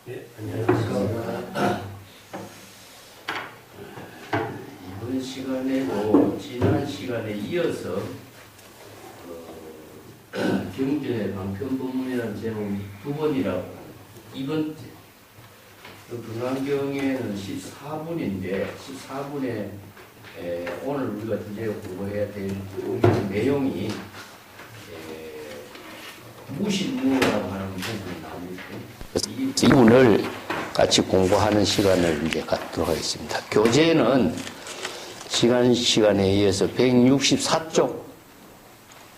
네, 안녕하십니까. 이번 시간에도 지난 시간에 이어서 경전의 방편법문이라는 제목이 두 번이라고 하는 이번째. 금강경에는 14분인데 14분에 오늘 우리가 주제 공부해야 될 내용이 무신무라고 하는 부분이 나옵니다. 이 부분을 같이 공부하는 시간을 이제 갖도록 하겠습니다. 교재는 시간에 이어서 164쪽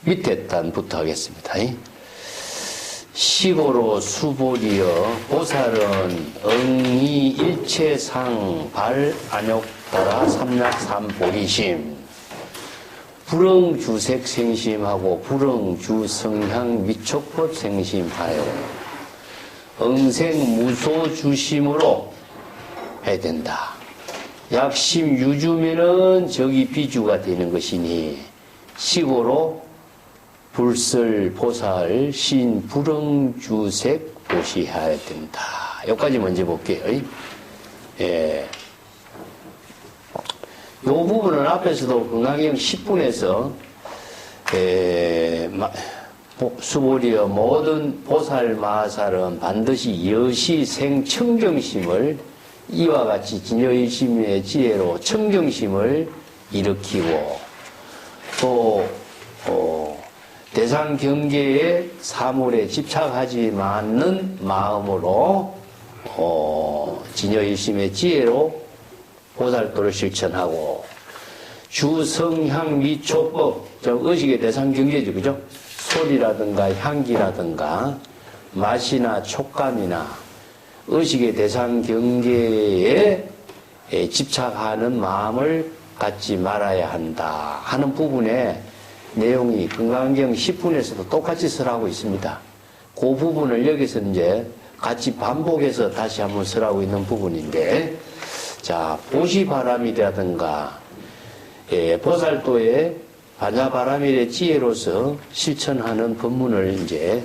밑에 단부터 하겠습니다. 시고로 수보리여 보살은 응이 일체상 발안욕 따라 삼약삼보리심 불응주색 생심하고 불응주성향 미촉법 생심하여 응생무소주심으로 해야 된다. 약심 유주면은 저기 비주가 되는 것이니 시고로 불설 보살 신 불응주색 보시해야 된다. 여기까지 먼저 볼게요. 예. 이 부분은 앞에서도 금강경 10분에서 수보리여 모든 보살 마살은 반드시 여시생 청정심을 이와 같이 진여일심의 지혜로 청정심을 일으키고 또 대상 경계의 사물에 집착하지 않는 마음으로 진여일심의 지혜로 보살도를 실천하고 주성향 미촉법 의식의 대상 경계죠, 그죠? 소리라든가 향기라든가 맛이나 촉감이나 의식의 대상 경계에 집착하는 마음을 갖지 말아야 한다 하는 부분에 내용이 금강경 10분에서도 똑같이 설하고 있습니다. 그 부분을 여기서 이제 같이 반복해서 다시 한번 설하고 있는 부분인데, 자, 보시바람이라든가, 보살도의 반야바람일의 지혜로서 실천하는 법문을 이제,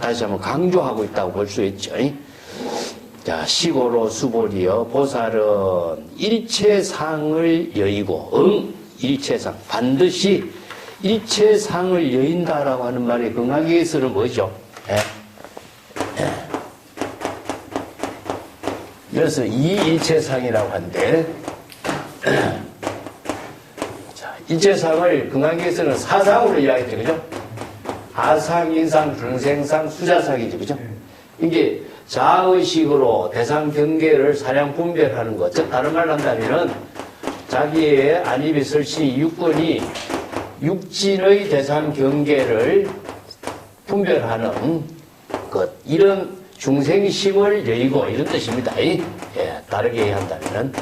다시 한번 강조하고 있다고 볼 수 있죠. 자, 시고로 수보리여 보살은 일체상을 여의고, 일체상, 반드시 일체상을 여인다라고 하는 말이 금강경에서는 뭐죠? 그래서 이 일체상이라고 하는데, 자, 일체상을 금강경에서는 사상으로 이야기했죠, 그죠? 아상, 인상, 중생상, 수자상이죠, 그죠? 이게 자의식으로 대상 경계를 사량 분별하는 것, 즉 다른 말로 한다면은 자기의 안입이 설신 육권이 육진의 대상 경계를 분별하는 것, 이런 중생심을 여의고 이런 뜻입니다. 다르게 한다면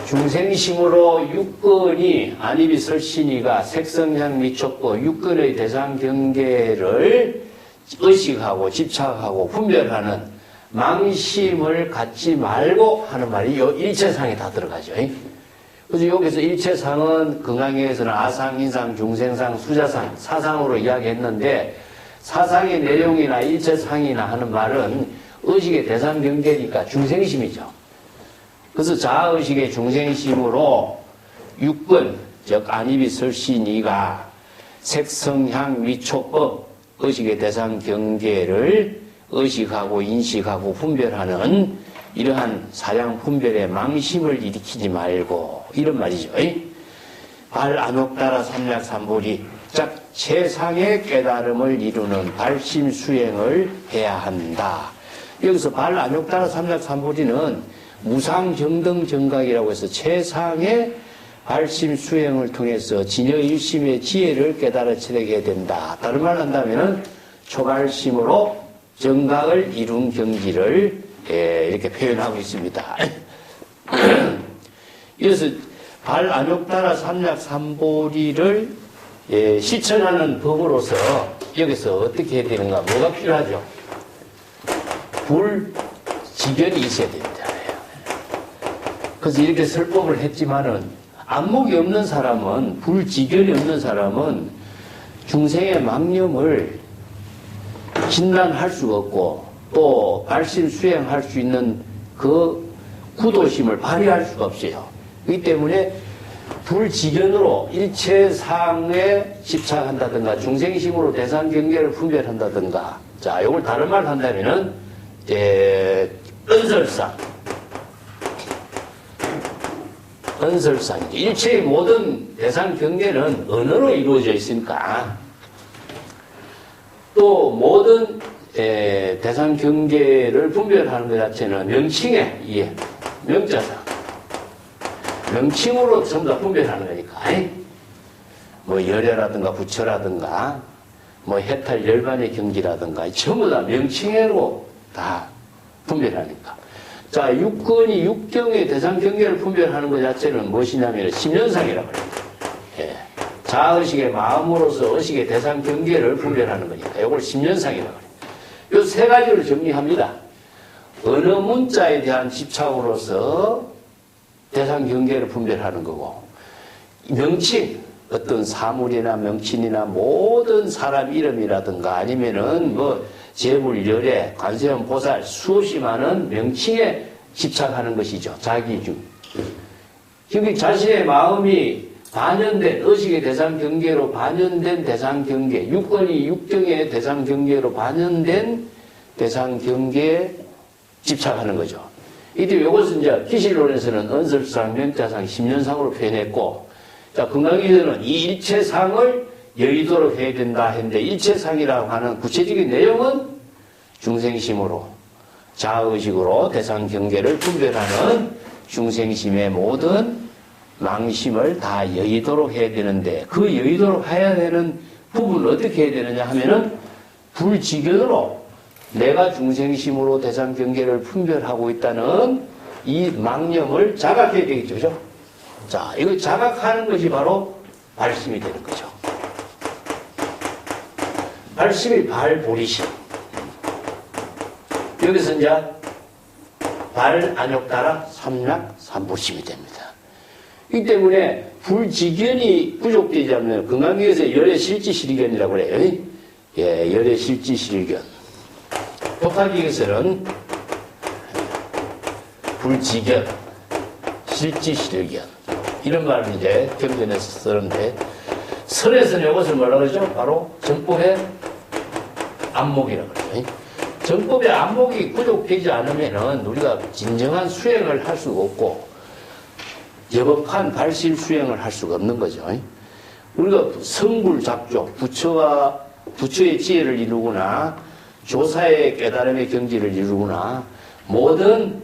중생심으로 육근이 안입이 설신이가 색성향 미촉고 육근의 대상 경계를 의식하고 집착하고 분별하는 망심을 갖지 말고 하는 말이 요 일체상에 다 들어가죠. 그래서 여기서 일체상은 금강경에서는 아상, 인상, 중생상, 수자상, 사상으로 이야기했는데, 사상의 내용이나 일체상이나 하는 말은 의식의 대상 경계니까 중생심이죠. 그래서 자의식의 중생심으로 육근, 즉 안입이 설신이가 색성향 미촉법, 의식의 대상 경계를 의식하고 인식하고 분별하는 이러한 사량 분별의 망심을 일으키지 말고 이런 말이죠. 발안욕 따라 삼약삼보리, 즉 최상의 깨달음을 이루는 발심 수행을 해야 한다. 여기서 발안욕 따라 삼약삼보리는 무상정등정각이라고 해서 최상의 발심 수행을 통해서 진여일심의 지혜를 깨달아 지내게 된다. 다른 말로 한다면은 초발심으로 정각을 이룬 경지를 이렇게 표현하고 있습니다. 이래서 발안욕 따라 삼약삼보리를 실천하는 법으로서 여기서 어떻게 해야 되는가, 뭐가 필요하죠? 불지견이 있어야 됩니다. 그래서 이렇게 설법을 했지만은 안목이 없는 사람은, 불지견이 없는 사람은 중생의 망념을 진단할 수가 없고 또 발심 수행할 수 있는 그 구도심을 발휘할 수가 없어요. 그렇기 때문에 불지견으로 일체상에 집착한다든가 중생심으로 대상 경계를 분별한다든가, 자, 이걸 다른 말 한다면은 은설상 일체의 모든 대상 경계는 언어로 이루어져 있으니까 또 모든 대상 경계를 분별하는 것 자체는 명칭에 의해 명자상 명칭으로 전부 다 분별하는 거니까, 뭐 열애라든가 부처라든가 뭐 해탈 열반의 경지라든가 전부 다 명칭으로 다 분별하니까. 자, 육근이 육경의 대상 경계를 분별하는 것 자체는 무엇이냐면 심련상이라고 그래요. 자의식의 마음으로서 의식의 대상 경계를 분별하는 거니까 이걸 심련상이라고 그래요. 이 세 가지를 정리합니다. 어느 문자에 대한 집착으로서 대상 경계를 분별하는 거고, 명칭, 어떤 사물이나 명칭이나 모든 사람 이름이라든가 아니면은 뭐 재물, 열애, 관세음, 보살 수없이 많은 명칭에 집착하는 것이죠. 자기주. 그러니까 자신의 마음이 반연된 의식의 대상 경계로 반연된 대상 경계, 육권이 육경의 대상 경계로 반연된 대상 경계에 집착하는 거죠. 이때 이것은 이제 기실론에서는 언설상, 명자상, 심련상으로 표현했고, 자, 건강에서는 이 일체상을 여의도로 해야 된다 했는데, 일체상이라고 하는 구체적인 내용은 중생심으로, 자의식으로 대상 경계를 분별하는 중생심의 모든 망심을 다 여의도록 해야 되는데, 그 여의도록 해야 되는 부분을 어떻게 해야 되느냐 하면은 불지견으로 내가 중생심으로 대상 경계를 분별하고 있다는 이 망념을 자각해야 되겠죠. 그죠? 자, 이거 자각하는 것이 바로 발심이 되는 거죠. 발심이 발보리심. 여기서 이제 발, 안욕 따라 삼락, 삼보심이 됩니다. 이 때문에 불지견이 부족되지 않으면 건강기에서 열애실지실견이라고 그래요. 예, 열애실지실견. 독학기에서는 불지견, 실지실견 이런 말을 이제 경전에서 쓰는데, 설에서는 이것을 뭐라 그러죠? 바로 정법의 안목이라고 그래요. 정법의 안목이 부족되지 않으면은 우리가 진정한 수행을 할 수가 없고 여법한 발심 수행을 할 수가 없는 거죠. 우리가 성불작조, 부처의 지혜를 이루거나 조사의 깨달음의 경지를 이루거나 모든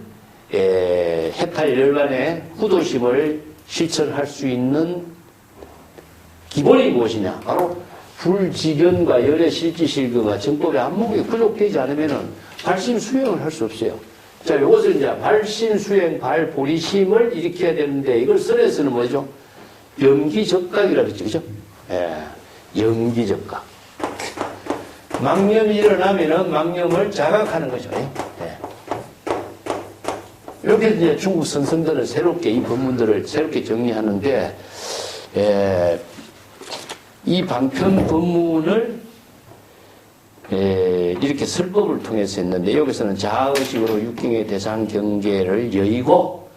해탈 열반의 후도심을 실천할 수 있는 기본이 무엇이냐? 바로 불지견과 열애 실지실견과 정법의 안목이 부족되지 않으면은 발심 수행을 할 수 없어요. 자, 이것을 이제 발심 수행, 발보리심을 일으켜야 되는데, 이걸 설에서는 뭐죠? 영기적각이라고 했죠. 그죠? 예, 영기적각. 망념이 일어나면은 망념을 자각하는 거죠. 예. 이렇게 이제 중국 선성들은 새롭게 이 법문들을 새롭게 정리하는데, 이 방편 법문을 이렇게 설법을 통해서 했는데, 여기서는 자의식으로 육경의 대상 경계를 여의고,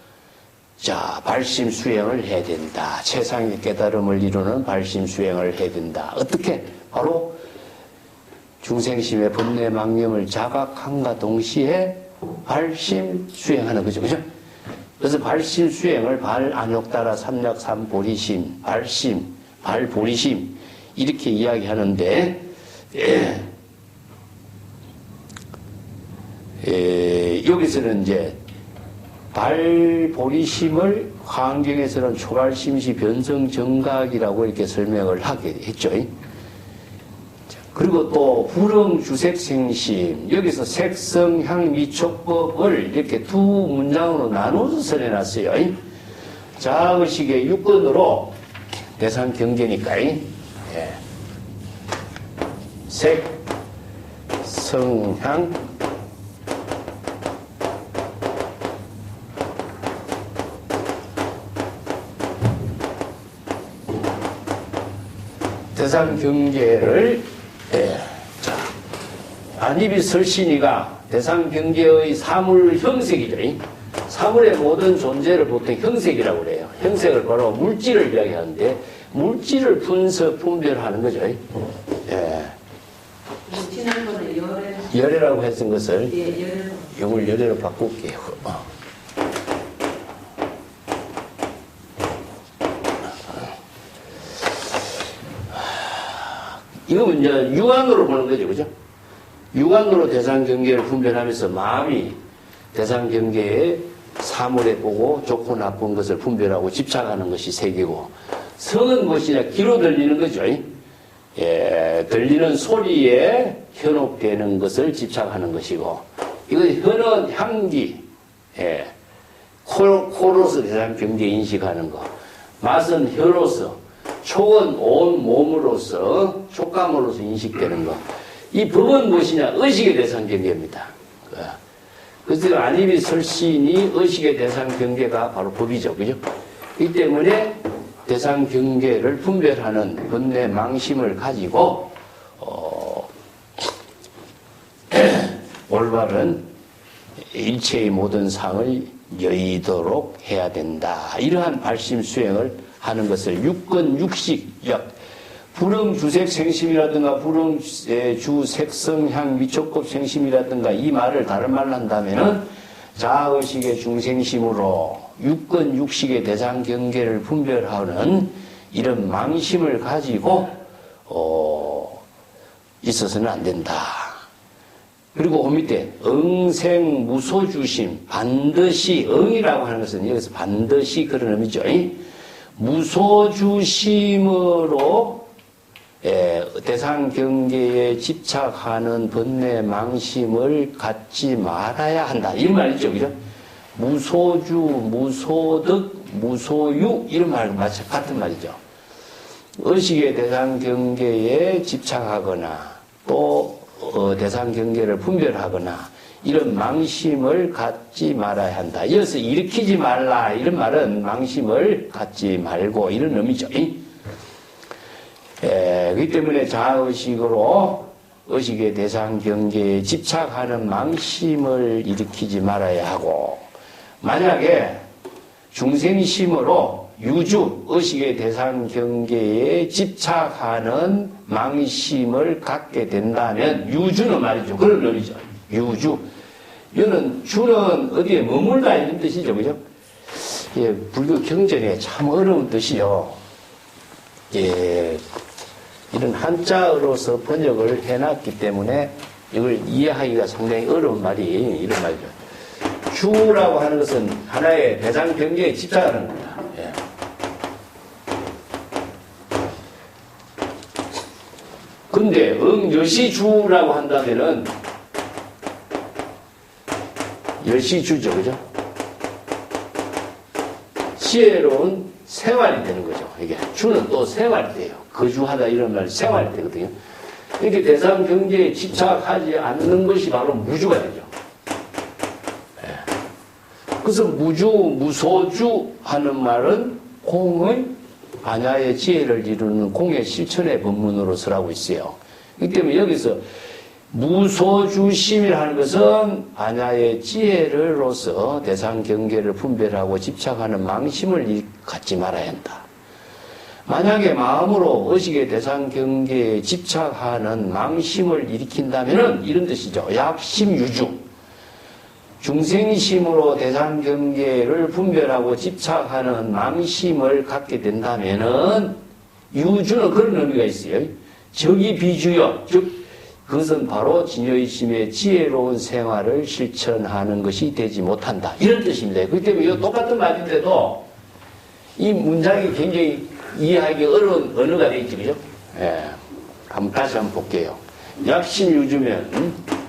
자, 발심 수행을 해야 된다. 최상의 깨달음을 이루는 발심 수행을 해야 된다. 어떻게? 바로 중생심의 번뇌 망념을 자각함과 동시에 발심 수행하는 거죠. 그죠? 그래서 발심 수행을 발, 안욕 따라 삼약, 삼보리심, 발심, 발보리심, 이렇게 이야기하는데, 여기서는 이제 발보리심을 화엄경에서는 초발심시 변성정각이라고 이렇게 설명을 하게 했죠. 그리고 또 불응주색생심, 여기서 색성향 미촉법을 이렇게 두 문장으로 나눠서 설해놨어요. 자의식의 육근으로 대상 경계니까, 색, 성향, 대상 경계를, 자, 안입이 설신이가 대상 경계의 사물 형색이죠. 사물의 모든 존재를 보통 형색이라고 그래요. 형색을 바로 물질을 이야기하는데 물질을 분별하는 거죠. 예. 지난번에 열애라고 했던 것을 예, 열애로. 영을 열애로 바꿀게요. 이거 이제 육안으로 보는 거죠, 그죠? 육안으로 대상 경계를 분별하면서 마음이 대상 경계에 사물에 보고 좋고 나쁜 것을 분별하고 집착하는 것이 색이고, 성은 무엇이냐? 귀로 들리는 거죠. 예, 들리는 소리에 현혹되는 것을 집착하는 것이고, 이거 혀는 향기, 예, 코로서 대상 경계 인식하는 거, 맛은 혀로서, 촉은 온 몸으로서, 촉감으로서 인식되는 거. 이 법은 무엇이냐? 의식의 대상 경계입니다. 그래서 안입이 설신이 의식의 대상 경계가 바로 법이죠. 그죠? 이 때문에 대상 경계를 분별하는 번뇌 망심을 가지고, 올바른 일체의 모든 상을 여의도록 해야 된다. 이러한 발심 수행을 하는 것을 육근 육식역, 불응주색 생심이라든가 불응주색성향 미촉급 생심이라든가 이 말을 다른 말로 한다면은 자의식의 중생심으로 육근 육식의 대상 경계를 분별하는 이런 망심을 가지고 있어서는 안 된다. 그리고 그 밑에 응생 무소주심, 반드시 응이라고 하는 것은 여기서 반드시 그런 의미죠. 무소주심으로 대상 경계에 집착하는 번뇌 망심을 갖지 말아야 한다. 이 말이죠, 그죠? 무소주, 무소득, 무소유 이런 말 같은 말이죠. 의식의 대상 경계에 집착하거나 또 대상 경계를 분별하거나 이런 망심을 갖지 말아야 한다. 이어서 일으키지 말라 이런 말은 망심을 갖지 말고 이런 의미죠. 그렇기 때문에 자의식으로 의식의 대상 경계에 집착하는 망심을 일으키지 말아야 하고, 만약에 중생심으로 유주, 의식의 대상 경계에 집착하는 망심을 갖게 된다면, 유주는 말이죠. 그런 의미죠. 유주. 이거는 주는 어디에 머물다 이런 뜻이죠. 그죠? 예, 불교 경전에 참 어려운 뜻이요. 예, 이런 한자어로서 번역을 해놨기 때문에 이걸 이해하기가 상당히 어려운 말이 이런 말이죠. 주라고 하는 것은 하나의 대상 경계에 집착하는 겁니다. 예. 근데 여시주라고 한다면은 여시주죠, 그죠? 지혜로운 생활이 되는 거죠. 이게 주는 또 생활이 돼요. 거주하다 이런 말 생활이 되거든요. 이렇게 대상 경계에 집착하지 않는 것이 바로 무주가 되죠. 그래서 무주, 무소주 하는 말은 공의 안야의 지혜를 이루는 공의 실천의 법문으로 설하고 있어요. 그렇기 때문에 여기서 무소주심이라는 것은 안야의 지혜를로서 대상 경계를 분별하고 집착하는 망심을 갖지 말아야 한다. 만약에 마음으로 의식의 대상 경계에 집착하는 망심을 일으킨다면 이런 뜻이죠. 약심유주. 중생심으로 대상 경계를 분별하고 집착하는 망심을 갖게 된다면은 유주는 그런 의미가 있어요. 적이 비주요. 즉 그것은 바로 진여의심의 지혜로운 생활을 실천하는 것이 되지 못한다. 이런 뜻입니다. 그렇기 때문에 이 똑같은 말인데도 이 문장이 굉장히 이해하기 어려운 언어가 되어 있죠. 그죠? 예. 다시 한번 볼게요. 약심유주면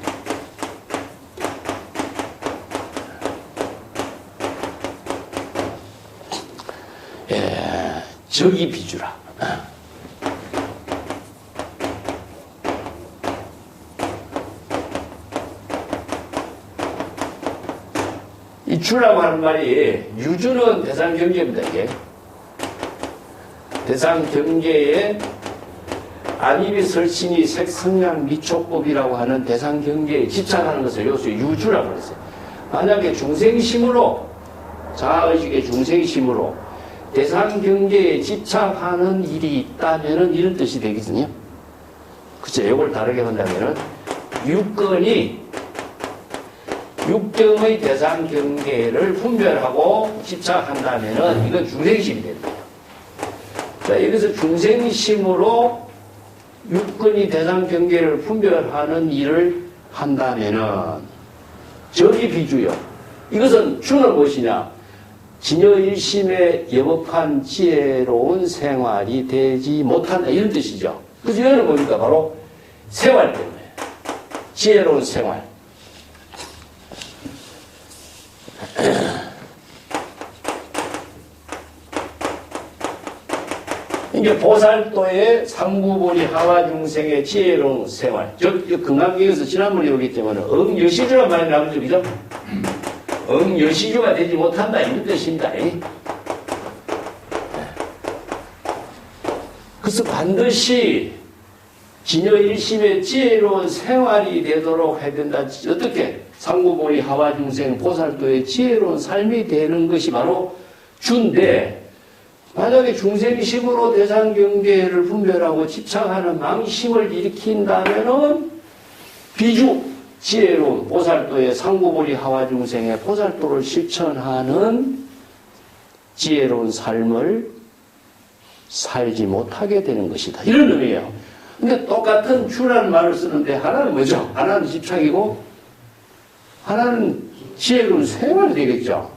적이 비주라. 이 주라고 하는 말이 유주는 대상 경계입니다. 이게 대상 경계에 안입이 설신이 색성량 미촉법이라고 하는 대상 경계에 집착하는 것을 여기서 유주라고 그랬어요. 만약에 중생심으로, 자아의식의 중생심으로 대상 경계에 집착하는 일이 있다면은 이런 뜻이 되거든요. 그쵸? 이걸 다르게 한다면은 육근이 육경의 대상 경계를 분별하고 집착한다면은 이건 중생심이 됩니다. 자, 여기서 중생심으로 육근이 대상 경계를 분별하는 일을 한다면은 저기 비주요. 이것은 주는 무엇이냐? 진여일심에 여법한 지혜로운 생활이 되지 못한다. 이런 뜻이죠. 그래서 이거는 뭡니까? 바로 생활 때문에. 지혜로운 생활. 이게 보살도의 상구보리 하와중생의 지혜로운 생활. 금강경에서 지난번에 오기 때문에 응여시주란 말이 나오죠. 그죠? 응여시주가 되지 못한다. 이런 뜻입니다. 그래서 반드시 진여일심의 지혜로운 생활이 되도록 해야 된다. 어떻게? 상구보리 하와중생 보살도의 지혜로운 삶이 되는 것이 바로 주인데, 만약에 중생심으로 대상경계를 분별하고 집착하는 망심을 일으킨다면은 비주, 지혜로운 보살도의 상구보리 하와중생의 보살도를 실천하는 지혜로운 삶을 살지 못하게 되는 것이다. 이런 의미예요. 근데 똑같은 주라는 말을 쓰는데 하나는 뭐죠? 하나는 집착이고 하나는 지혜로운 생활이 되겠죠.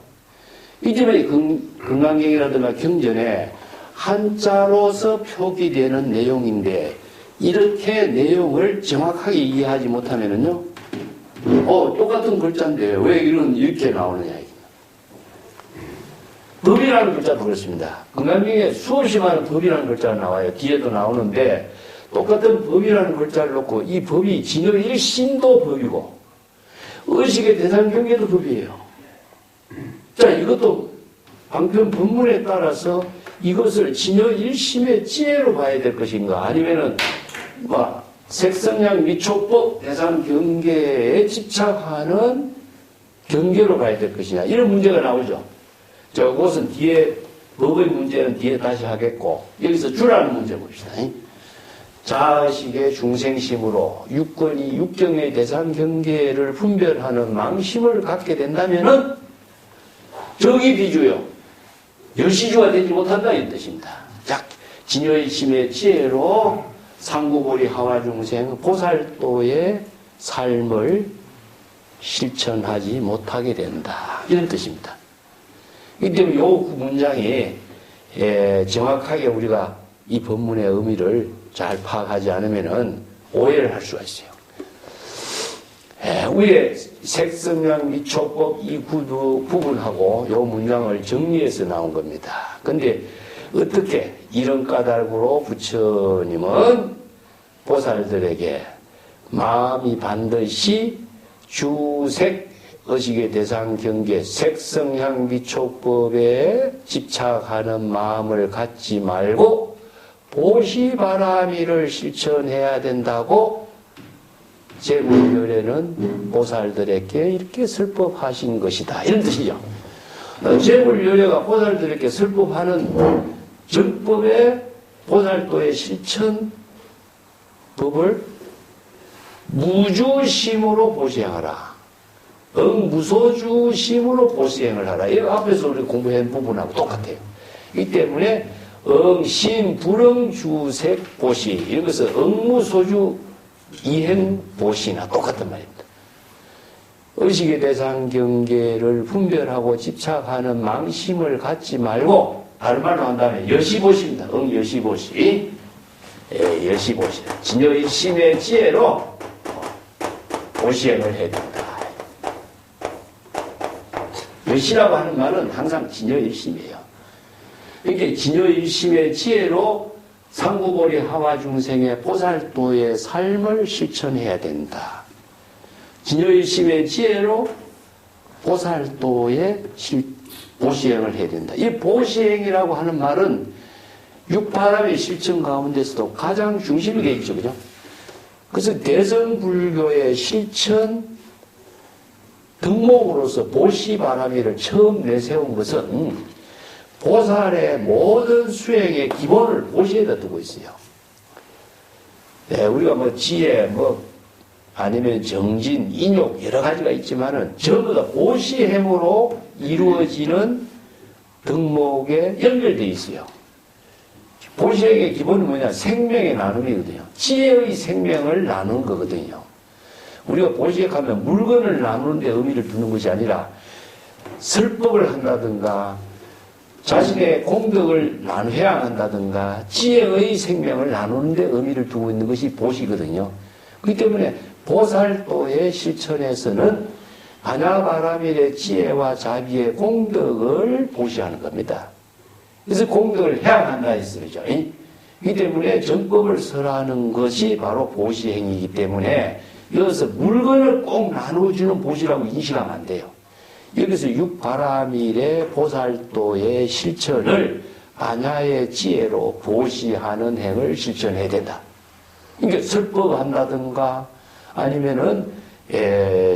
이 점에 금강경이라든가 경전에 한자로서 표기되는 내용인데 이렇게 내용을 정확하게 이해하지 못하면은요, 똑같은 글자인데 왜 이렇게 나오느냐. 법이라는 글자도 그렇습니다. 금강경에 수없이 많은 법이라는 글자가 나와요. 뒤에도 나오는데 똑같은 법이라는 글자를 놓고 이 법이 진여일심도 법이고 의식의 대상 경계도 법이에요. 자, 이것도 방편 본문에 따라서 이것을 진여일심의 지혜로 봐야 될 것인가, 아니면은 색성량 미촉법 대상 경계에 집착하는 경계로 봐야 될 것이냐, 이런 문제가 나오죠. 그것은 뒤에 법의 문제는 뒤에 다시 하겠고, 여기서 주라는 문제 봅시다. 자의식의 중생심으로 육권이 육경의 대상 경계를 분별하는 망심을 갖게 된다면은 정의 비주요. 여시주가 되지 못한다. 이 뜻입니다. 자, 진여일심의 지혜로 상구보리 하와중생 보살도의 삶을 실천하지 못하게 된다. 이런 뜻입니다. 이 때문에 이 문장이 정확하게 우리가 이 본문의 의미를 잘 파악하지 않으면 오해를 할 수가 있어요. 위에 색성량 미촉법 이 구도 구분하고 이 문장을 정리해서 나온 겁니다. 근데 어떻게 이런 까닭으로 부처님은 보살들에게 마음이 반드시 주색 의식의 대상 경계 색성향 미촉법에 집착하는 마음을 갖지 말고 보시바라미를 실천해야 된다고 제불열애는 보살들에게 이렇게 설법하신 것이다. 이런 뜻이죠. 제불열애가 보살들에게 설법하는 정법의 보살도의 실천 법을 무주심으로 보시행하라. 무소주심으로 보시행을 하라. 이 앞에서 우리 공부한 부분하고 똑같아요. 이 때문에 심, 불응, 주색, 보시 이런 것은 응무소주 이행, 보시나 똑같은 말입니다. 의식의 대상 경계를 분별하고 집착하는 망심을 갖지 말고 다른 말로 한다면 여시보시입니다. 여시보시. 여시보시. 진여일심의 지혜로 보시행을 해야 된다. 여시라고 하는 말은 항상 진여일심이에요. 이렇게 진여일심의 지혜로 상구보리 하와중생의 보살도의 삶을 실천해야 된다. 진여일심의 지혜로 보살도의 보시행을 해야 된다. 이 보시행이라고 하는 말은 육바람의 실천 가운데서도 가장 중심이 돼 있죠. 그죠? 그래서 대성불교의 실천 덕목으로서 보시바라미를 처음 내세운 것은 보살의 모든 수행의 기본을 보시에다 두고 있어요. 네, 우리가 뭐 지혜, 아니면 정진, 인욕 여러 가지가 있지만은 전부 다 보시행으로 이루어지는 덕목에 연결되어 있어요. 보시행의 기본은 뭐냐? 생명의 나눔이거든요. 지혜의 생명을 나누는 거거든요. 우리가 보시행하면 물건을 나누는 데 의미를 두는 것이 아니라 설법을 한다든가 자신의 공덕을 회양한다든가 지혜의 생명을 나누는 데 의미를 두고 있는 것이 보시거든요. 그렇기 때문에 보살도의 실천에서는 반야바라밀의 지혜와 자비의 공덕을 보시하는 겁니다. 그래서 공덕을 회양한다 했어요. 그렇기 때문에 정법을 설하는 것이 바로 보시행이기 때문에 여기서 물건을 꼭 나눠주는 보시라고 인식하면 안 돼요. 여기서 육바라밀의 보살도의 실천을 반야의 지혜로 보시하는 행을 실천해야 된다. 그러니까 설법한다든가 아니면은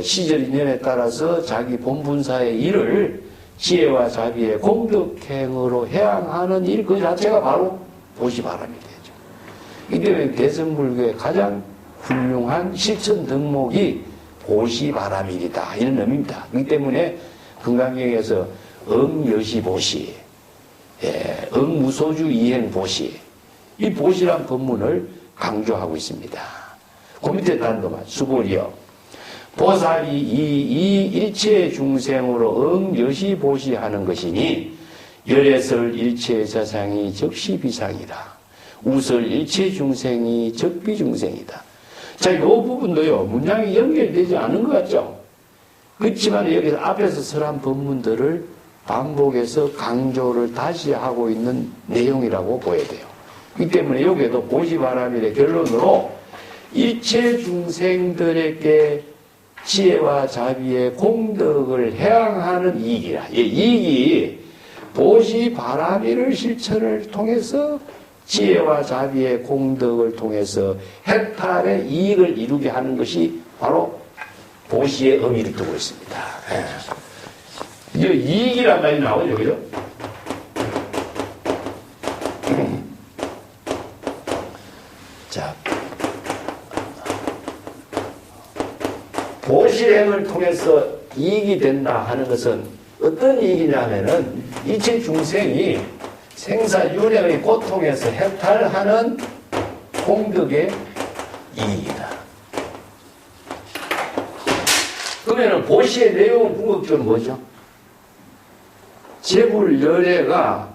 시절 인연에 따라서 자기 본분사의 일을 지혜와 자비의 공덕행으로 해양하는 일 그 자체가 바로 보시바람이 되죠. 이 때문에 대성불교의 가장 훌륭한 실천 덕목이 보시바람일이다 이런 의미입니다. 그렇기 때문에 금강경에서 응여시보시, 응무소주 이행보시 이 보시란 법문을 강조하고 있습니다. 그 밑에 단도만 수보리여 보살이 이 일체 중생으로 응여시보시하는 것이니 열애설 일체 자상이 적시비상이라 우설 일체 중생이 적비중생이다. 자, 이 부분도요 문장이 연결되지 않은 것 같죠? 그렇지만 여기서 앞에서 설한 법문들을 반복해서 강조를 다시 하고 있는 내용이라고 보여야 돼요. 그렇기 때문에 여기에도 보시바라밀의 결론으로 일체 중생들에게 지혜와 자비의 공덕을 해양하는 이익이라. 이 이익이 보시바라밀을 실천을 통해서 지혜와 자비의 공덕을 통해서 해탈의 이익을 이루게 하는 것이 바로 보시의 의미를 두고 있습니다. 이 이익이란 말이 나오죠, 그죠? 자, 보시행을 통해서 이익이 된다 하는 것은 어떤 이익이냐면은 일체 중생이 생사윤회의 고통에서 해탈하는 공덕의 이익이다. 그러면 보시의 내용은 궁극적으로 뭐죠? 제불열애가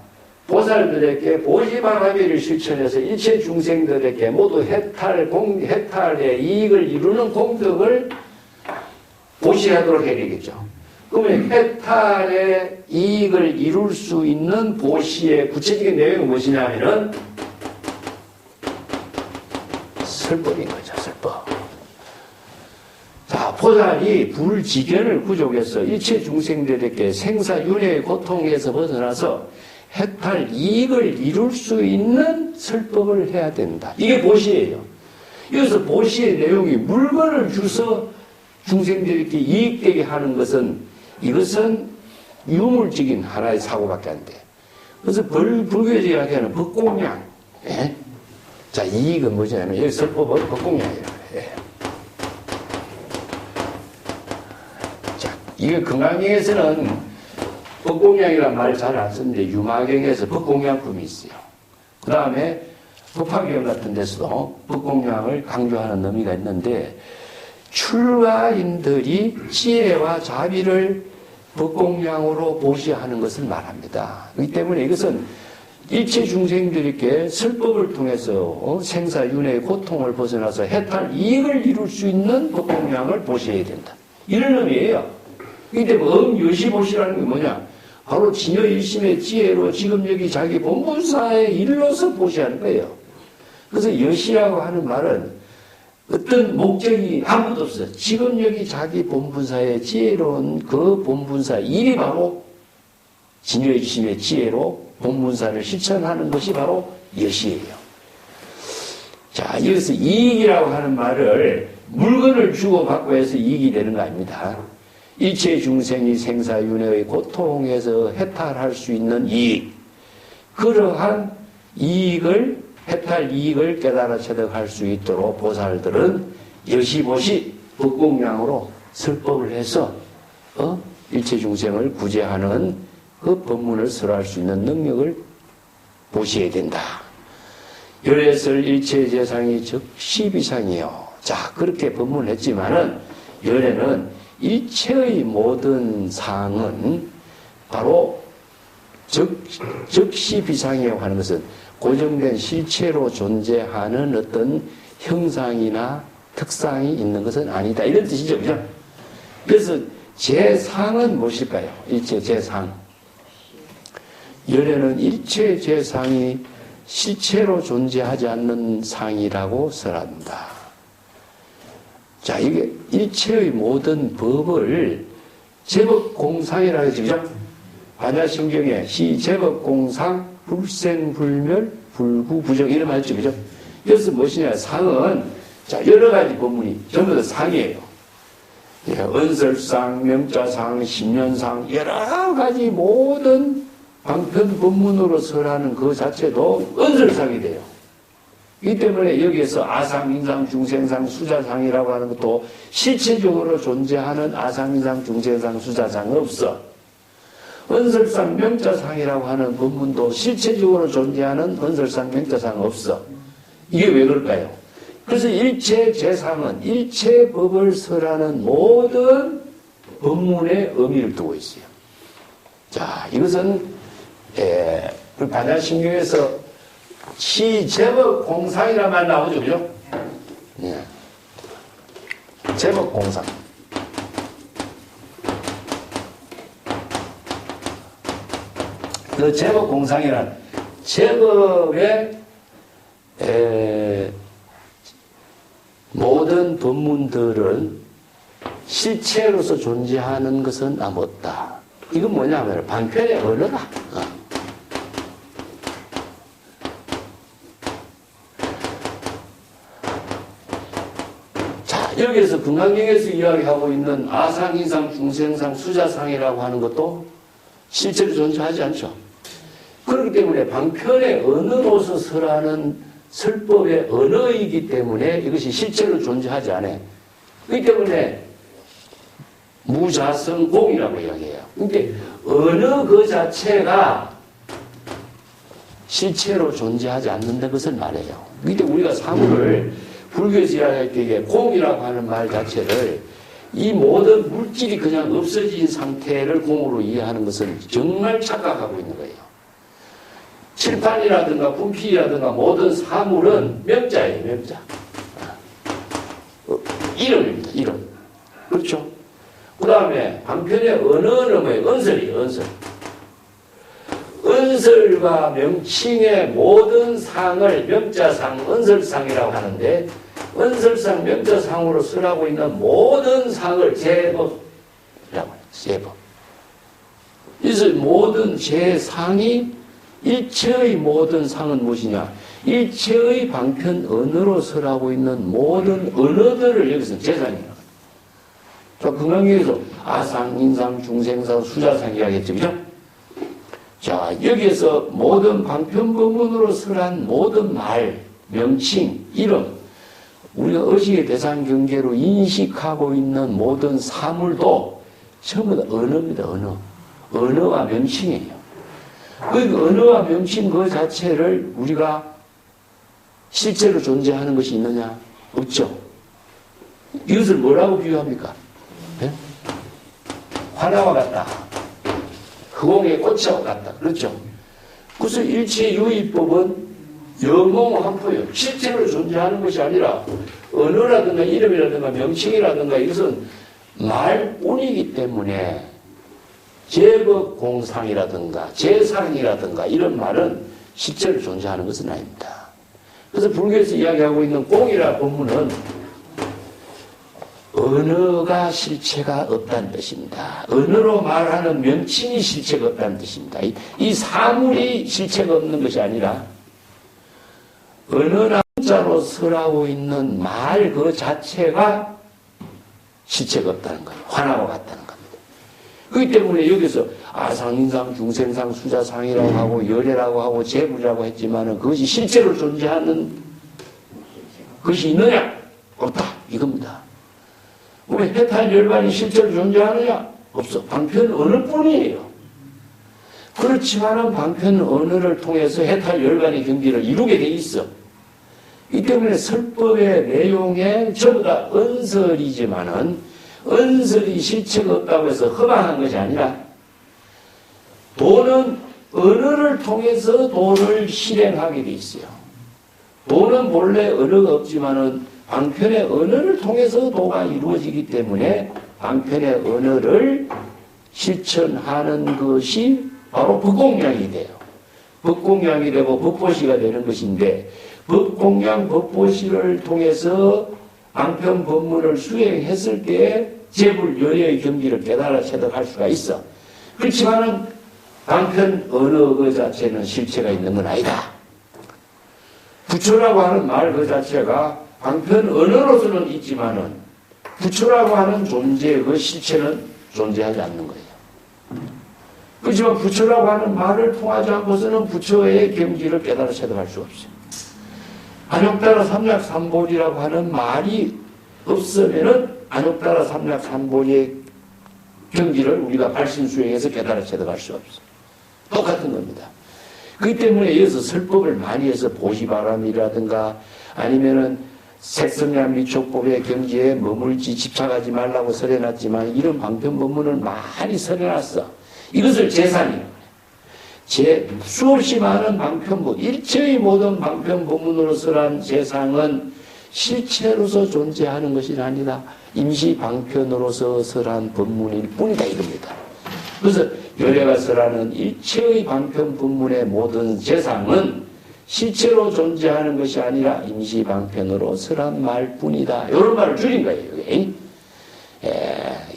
보살들에게 보시바라밀을 실천해서 일체 중생들에게 모두 해탈의 이익을 이루는 공덕을 보시하도록 해야 되겠죠. 그러면 해탈의 이익을 이룰 수 있는 보시의 구체적인 내용이 무엇이냐면은 설법인 거죠, 설법. 자, 보살이 불지견을 구족해서 일체 중생들에게 생사윤회의 고통에서 벗어나서 해탈 이익을 이룰 수 있는 설법을 해야 된다. 이게 보시예요. 여기서 보시의 내용이 물건을 주서 중생들에게 이익되게 하는 것은 이것은 유물적인 하나의 사고밖에 안 돼. 그래서 불교에서 이야기하는 법공양. 예? 자, 이익은 뭐냐면 여기 설법은 법공양이라고 해. 자, 이게 금강경에서는 법공양이라는 말을 잘 안 쓰는데 유마경에서 법공양품이 있어요. 그 다음에 법화경 같은 데서도 법공양을 강조하는 의미가 있는데 출가인들이 지혜와 자비를 법공양으로 보시하는 것을 말합니다. 그렇기 때문에 이것은 일체 중생들에게 설법을 통해서 생사윤회의 고통을 벗어나서 해탈 이익을 이룰 수 있는 법공양을 보셔야 된다. 이런 의미예요. 그렇기 때문에 응여시보시라는 게 뭐냐? 바로 진여일심의 지혜로 지금 여기 자기 본분사에 일러서 보시하는 거예요. 그래서 여시라고 하는 말은 어떤 목적이 아무도 없어요. 지금 여기 자기 본분사의 지혜로운 그 본분사 일이 바로 진여일심의 지혜로 본분사를 실천하는 것이 바로 여시예요. 자, 여기서 이익이라고 하는 말을 물건을 주고받고 해서 이익이 되는 거 아닙니다. 일체 중생이 생사윤회의 고통에서 해탈할 수 있는 이익, 그러한 이익을, 해탈 이익을 깨달아 체득할 수 있도록 보살들은 여시보시 법공량으로 설법을 해서 일체 중생을 구제하는 그 법문을 설할 수 있는 능력을 보셔야 된다. 열애설 일체 재상이 즉 12상이요. 자, 그렇게 법문을 했지만은 열애는 일체의 모든 상은 바로 즉시 비상이라고 하는 것은 고정된 실체로 존재하는 어떤 형상이나 특상이 있는 것은 아니다. 이런 뜻이죠. 그죠? 그래서 재상은 무엇일까요? 일체 재상. 열애는 일체 재상이 실체로 존재하지 않는 상이라고 설한다. 자, 이게 일체의 모든 법을 제법공상이라고 하죠. 그죠? 반야심경에 시제법공상 불생불멸 불구부정 이런 말 했죠. 그죠? 그래서 무엇이냐? 상은 자, 여러 가지 법문이 전부 다 상이에요. 예, 언설상, 명자상, 십년상 여러 가지 모든 방편 법문으로 설하는 그 자체도 언설상이 돼요. 이 때문에 여기에서 아상, 인상, 중생상, 수자상이라고 하는 것도 실체적으로 존재하는 아상, 인상, 중생상, 수자상은 없어. 언설상, 명자상이라고 하는 법문도 실체적으로 존재하는 언설상, 명자상은 없어. 이게 왜 그럴까요? 그래서 일체 재상은 일체 법을 설하는 모든 법문의 의미를 두고 있어요. 자, 이것은 우리 반야심경에서 시제법 공상이라는 말 나오죠, 그죠? 예. 제법 공상. 그 제법 공상이란 제법의 모든 법문들은 실체로서 존재하는 것은 아무것다. 이건 뭐냐면 방편의 언어다. 자, 여기에서 금강경에서 이야기하고 있는 아상, 인상, 중생상, 수자상이라고 하는 것도 실제로 존재하지 않죠. 그렇기 때문에 방편의 언어로서 설하는 설법의 언어이기 때문에 이것이 실제로 존재하지 않아요. 그렇기 때문에 무자성공이라고 이야기해요. 그러니까 언어 그 자체가 실체로 존재하지 않는다는 것을 말해요. 그런데 우리가 사물을 불교에서 이야기할 때 공이라고 하는 말 자체를 이 모든 물질이 그냥 없어진 상태를 공으로 이해하는 것은 정말 착각하고 있는 거예요. 칠판이라든가 분필이라든가 모든 사물은 명자예요, 명자. 이름입니다, 이름. 그렇죠? 그 다음에 한편의 언어는 뭐예요? 언설이에요, 언설. 언설과 명칭의 모든 상을 명자상, 언설상이라고 하는데, 언설상, 명자상으로 설하고 있는 모든 상을 제법이라고 해요, 제법. 그래서 모든 제상이 일체의 모든 상은 무엇이냐? 일체의 방편 언어로 설하고 있는 모든 언어들을 여기서 재상이라고 합니다. 자, 금강경에서 아상, 인상, 중생상, 수자상 이야기했죠. 그죠? 자, 여기에서 모든 방편 법문으로 설한 모든 말, 명칭, 이름, 우리가 의식의 대상 경계로 인식하고 있는 모든 사물도 전부 다 언어입니다, 언어. 언어와 명칭이에요. 그 언어와 명칭 그 자체를 우리가 실제로 존재하는 것이 있느냐? 없죠. 이것을 뭐라고 비유합니까? 네? 화나와 같다. 흑공의 꽃이와 같다. 그렇죠? 그래서 일체유의법은 영롱한포예요. 실제로 존재하는 것이 아니라 언어라든가 이름이라든가 명칭이라든가 이것은 말뿐이기 때문에 제법공상이라든가 제상이라든가 이런 말은 실제로 존재하는 것은 아닙니다. 그래서 불교에서 이야기하고 있는 공이라 본문은 언어가 실체가 없다는 뜻입니다. 언어로 말하는 명칭이 실체가 없다는 뜻입니다. 이 사물이 실체가 없는 것이 아니라 언어나 자로 설하고 있는 말 그 자체가 실체가 없다는 거예요. 화나고 같다는 겁니다. 그렇기 때문에 여기서 아상인상, 중생상, 수자상이라고 하고 열애라고 하고 재불이라고 했지만은 그것이 실제로 존재하는 것이 있느냐? 없다. 이겁니다. 왜 해탈 열반이 실제로 존재하느냐? 없어. 방편 언어뿐이에요. 그렇지만은 방편 언어를 통해서 해탈 열반의 경지를 이루게 돼 있어. 이 때문에 설법의 내용에 전부 다 언설이지만은 언설이 실체가 없다고 해서 허망한 것이 아니라 도는 언어를 통해서 도를 실행하게 돼 있어요. 도는 본래 언어가 없지만은 방편의 언어를 통해서 도가 이루어지기 때문에 방편의 언어를 실천하는 것이 바로 법공양이 돼요. 법공양이 되고 법보시가 되는 것인데 법공양 법보시를 통해서 방편 법문을 수행했을 때에 재불 열애의 경지를 깨달아 체득할 수가 있어. 그렇지만은 방편 언어 그 자체는 실체가 있는 건 아니다. 부처라고 하는 말 그 자체가 방편 언어로서는 있지만은 부처라고 하는 존재의 그 실체는 존재하지 않는 거예요. 그렇지만 부처라고 하는 말을 통하지 않고서는 부처의 경지를 깨달아 체득할 수가 없어요. 안욕따라 삼약삼보리라고 하는 말이 없으면은 안욕따라 삼약삼보리의 경지를 우리가 발신수행해서 깨달아 체득할 수 없어요. 똑같은 겁니다. 그렇기 때문에 여기서 설법을 많이 해서 보시바람이라든가 아니면은 색성량 미촉법의 경지에 머물지 집착하지 말라고 설해놨지만 이런 방편법문을 많이 설해놨어. 이것을 재산이라고 해요. 수없이 많은 방편법, 일체의 모든 방편법문으로 설한 재상은 실체로서 존재하는 것이 아니라 임시 방편으로서 설한 법문일 뿐이다 이겁니다. 그래서 열애가 설하는 일체의 방편 법문의 모든 재상은 실체로 존재하는 것이 아니라 임시 방편으로 설한 말뿐이다. 이런 말을 줄인 거예요.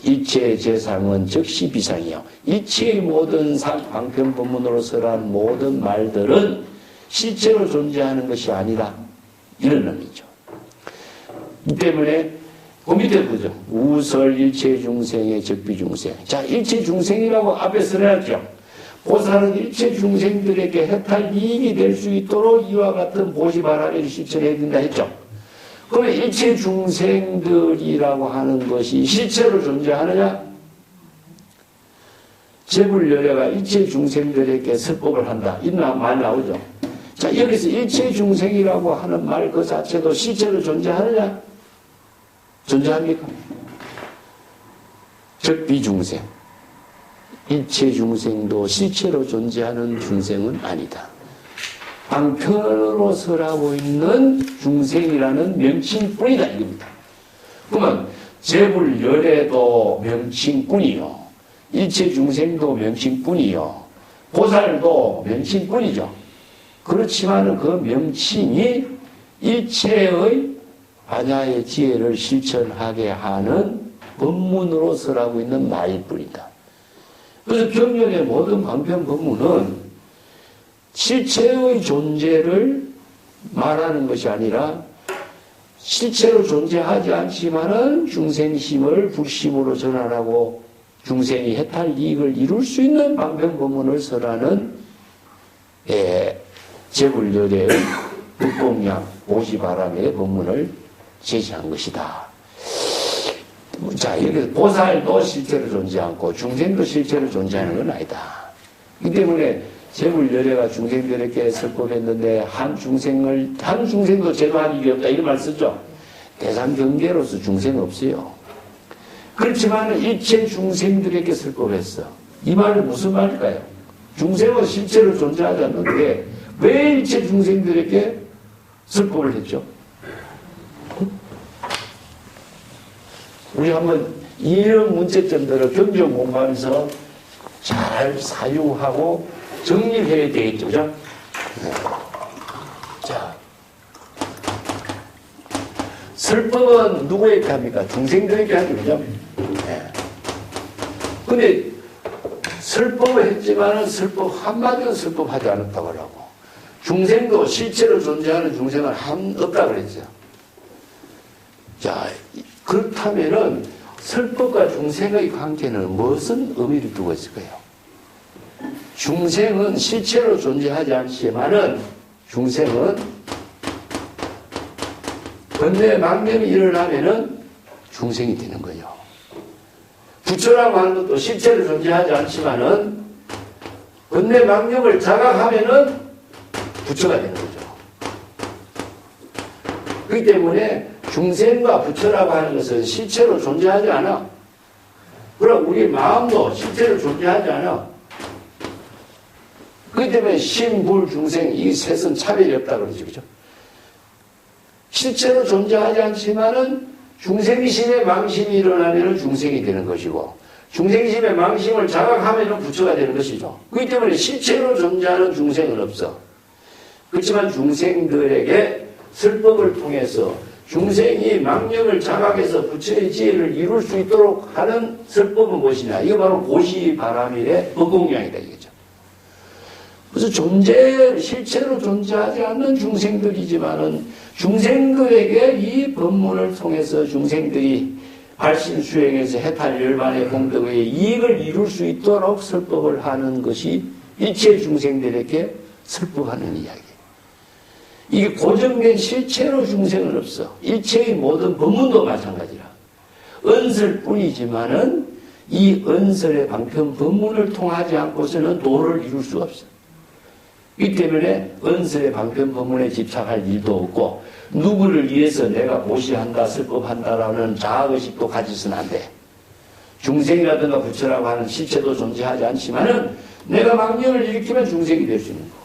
일체의 재상은 즉시 비상이요. 일체의 모든 방편 법문으로 설한 모든 말들은 실체로 존재하는 것이 아니라 이런 의미죠. 이 때문에 그 밑에 보죠. 우설 일체 중생의 적비 중생. 자, 일체 중생이라고 앞에 설해놨죠. 보살은 일체 중생들에게 해탈 이익이 될 수 있도록 이와 같은 보시바라미를 실천해야 된다 했죠. 그러면 일체 중생들이라고 하는 것이 실체로 존재하느냐? 재불열애가 일체 중생들에게 설법을 한다. 이 말 나오죠. 자, 여기서 일체 중생이라고 하는 말 그 자체도 실체로 존재하느냐? 존재합니까? 적비중생. 일체 중생도 실체로 존재하는 중생은 아니다. 방편으로 설하고 있는 중생이라는 명칭뿐이다 이겁니다. 그러면 재불열애도 명칭뿐이요. 일체 중생도 명칭뿐이요. 보살도 명칭뿐이죠. 그렇지만 그 명칭이 일체의 반야의 지혜를 실천하게 하는 법문으로 설하고 있는 말일 뿐이다. 그래서 경전의 모든 방편 법문은 실체의 존재를 말하는 것이 아니라 실체로 존재하지 않지만은 중생심을 불심으로 전환하고 중생이 해탈 이익을 이룰 수 있는 방편 법문을 설하는 재불열애의 불공양 보시바람의 법문을 제시한 것이다. 자, 여기서 보살도 실체로 존재 않고 중생도 실체로 존재하는 건 아니다. 이 때문에 재불열애가 중생들에게 설법했는데 한 중생도 제도한 일이 없다 이런 말 쓰죠. 대상 경계로서 중생 없어요. 그렇지만 일체 중생들에게 설법했어. 이 말은 무슨 말일까요? 중생은 실체로 존재하지 않는데 왜 일체 중생들에게 설법을 했죠? 우리 한번 이런 문제점들을 경전 공부하면서 잘 사유하고 정리해야 되겠죠. 그죠? 자, 설법은 누구에게 합니까? 중생들에게 하죠. 그죠? 근데 설법을 했지만은 한마디는 설법하지 않았다고 하고 중생도 실제로 존재하는 중생은 없다 그랬죠. 자, 그렇다면은 설법과 중생의 관계는 무슨 의미를 두고 있을까요? 중생은 실체로 존재하지 않지만은 중생은 번뇌 망념이 일어나면은 중생이 되는 거예요. 부처라고 하는 것도 실체로 존재하지 않지만은 번뇌 망념을 자각하면은 부처가 되는 거죠. 그렇기 때문에 중생과 부처라고 하는 것은 실체로 존재하지 않아. 그럼 우리 마음도 실체로 존재하지 않아. 그렇기 때문에 신, 불, 중생 이 셋은 차별이 없다고 그러죠. 그죠? 실제로 존재하지 않지만은 중생심의 망심이 일어나면 중생이 되는 것이고 중생심의 망심을 자각하면 부처가 되는 것이죠. 그렇기 때문에 실체로 존재하는 중생은 없어. 그렇지만 중생들에게 설법을 통해서 중생이 망념을 자각해서 부처의 지혜를 이룰 수 있도록 하는 설법은 무엇이냐? 이거 바로 보시바라밀의 법공양이다 이거죠. 그래서 실체로 존재하지 않는 중생들이지만은 중생들에게 이 법문을 통해서 중생들이 발심수행에서 해탈열반의 공덕의 이익을 이룰 수 있도록 설법을 하는 것이 일체 중생들에게 설법하는 이야기. 이게 고정된 실체로 중생은 없어. 일체의 모든 법문도 마찬가지라. 언설뿐이지만은 이 언설의 방편 법문을 통하지 않고서는 도를 이룰 수가 없어. 이 때문에 언설의 방편 법문에 집착할 일도 없고 누구를 위해서 내가 보시한다, 설법한다라는 자아의식도 가지서는 안 돼. 중생이라든가 부처라고 하는 실체도 존재하지 않지만은 내가 망념을 일으키면 중생이 될 수 있는 거고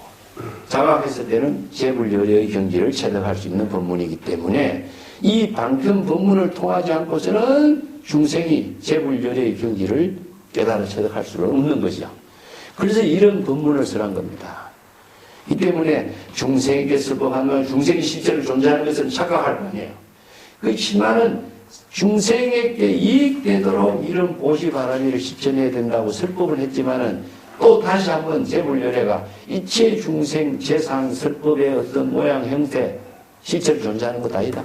자각했을 때는 재불열의 경지를 체득할 수 있는 법문이기 때문에 이 방편 법문을 통하지 않고서는 중생이 재불열의 경지를 깨달아 체득할 수는 없는 것이야. 그래서 이런 법문을 설한 겁니다. 이 때문에 중생에게 설법하면 중생이 실제로 존재하는 것을 착각할 거 아니에요. 그렇지만은 중생에게 이익되도록 이런 보시바라밀을 실천해야 된다고 설법을 했지만은 또 다시 한번 재불열애가 이체 중생 재상 설법의 어떤 모양 형태 실체로 존재하는 것 아니다.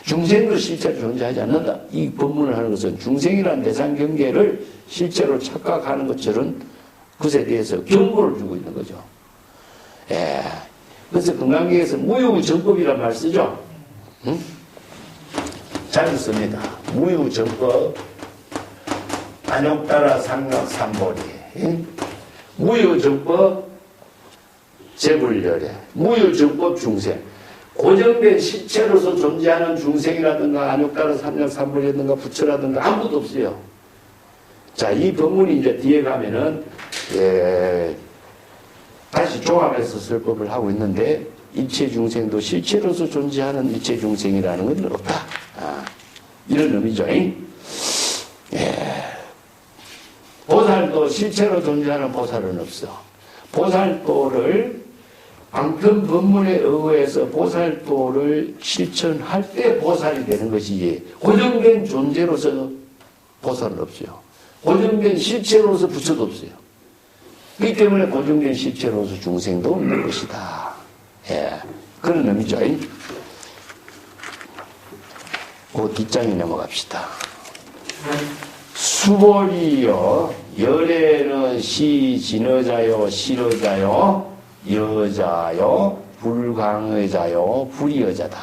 중생도 실체로 존재하지 않는다. 이 법문을 하는 것은 중생이라는 대상 경계를 실제로 착각하는 것처럼 그것에 대해서 경고를 주고 있는 거죠. 예. 그래서 건강경에서 무유정법이란 말 쓰죠. 응? 자주 씁니다. 무유정법, 안욕따라 상락삼보리. 응? 무유정법, 재불열애, 무유정법 중생. 고정된 실체로서 존재하는 중생이라든가 안욕따라 삼락삼보리라든가 부처라든가 아무것도 없어요. 자, 이 법문이 이제 뒤에 가면은 다시 종합해서 설법을 하고 있는데 일체 중생도 실체로서 존재하는 일체 중생이라는 건 없다. 이런 의미죠. 보살도 실체로 존재하는 보살은 없어. 보살도를 방편 법문에 의해서 보살도를 실천할 때 보살이 되는 것이지 고정된 존재로서 보살은 없어요. 고정된 실체로서 부처도 없어요. 그렇기 때문에 고정된 실체로서 중생도 없는 것이다. 예, 그런 의미죠. 그 뒷장에 넘어갑시다. 수보리여 열애는 시진어자요 실어자요 여자요 불강의자요 불이여자다.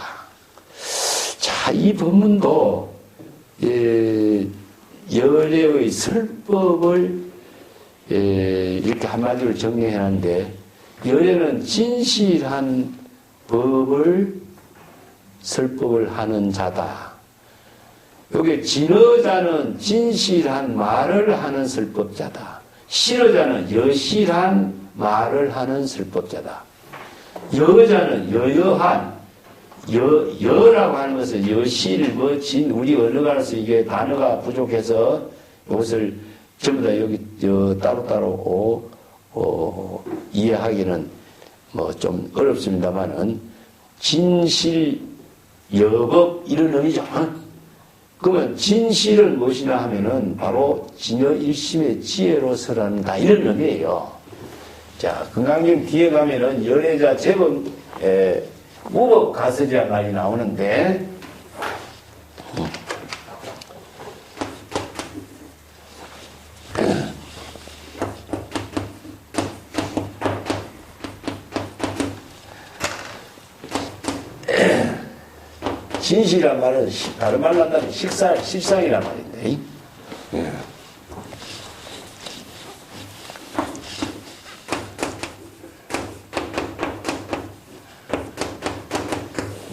자, 이 법문도 열애의 설법을 이렇게 한마디로 정리해놨는데 열애는 진실한 법을 설법을 하는 자다. 여기 진어자는 진실한 말을 하는 설법자다. 실어자는 여실한 말을 하는 설법자다. 여자는 여여한 여라고 하는 것은 여실 우리 언어가라서 이게 단어가 부족해서 이것을 전부 다 여기 따로따로 이해하기는 뭐 좀 어렵습니다만은 진실 여법 이런 의미죠. 그러면 진실은 무엇이냐 하면은 바로 진여 일심의 지혜로서란다 이런 의미예요. 자, 건강경 뒤에 가면은 연애자 제법 무법 가설이란 말이 나오는데 진실이란 말은 다른 말로 한다면 실상이란 말인데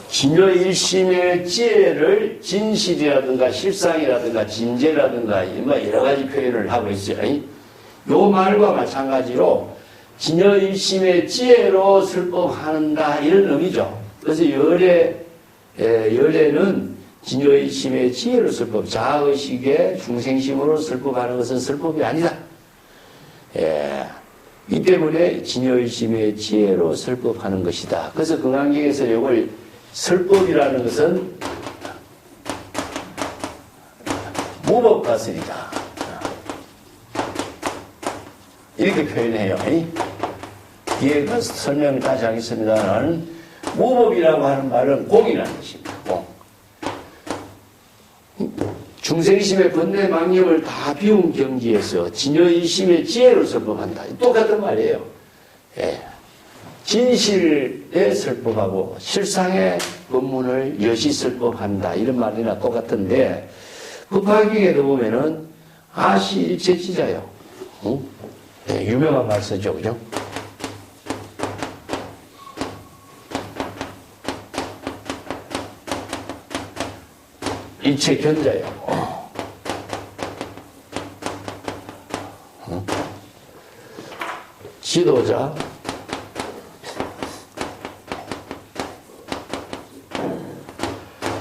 진여 일심의 지혜를 진실이라든가 실상이라든가 진재라든가 여러 가지 표현을 하고 있어요. 이 말과 마찬가지로 진여 일심의 지혜로 설법한다 이런 의미죠. 그래서 열애는 진여 일심의 지혜로 설법, 자아의식의 중생심으로 설법하는 것은 설법이 아니다. 이 때문에 진여 일심의 지혜로 설법하는 것이다. 그래서 건강경에서 이걸 설법이라는 것은 무법가설이다. 이렇게 표현해요. 뒤에 가서 설명을 다시 하겠습니다만 무법이라고 하는 말은 공이라는 뜻입니다. 공. 중생심의 번뇌망념을 다 비운 경지에서 진여일심의 지혜를 설법한다. 똑같은 말이에요. 진실에 설법하고 실상의 법문을 여시 설법한다 이런 말이나 똑같은데 법화경에도 보면은 아시 일체지자요. 유명한 말 쓰죠, 그죠? 일체 견자요. 지도자.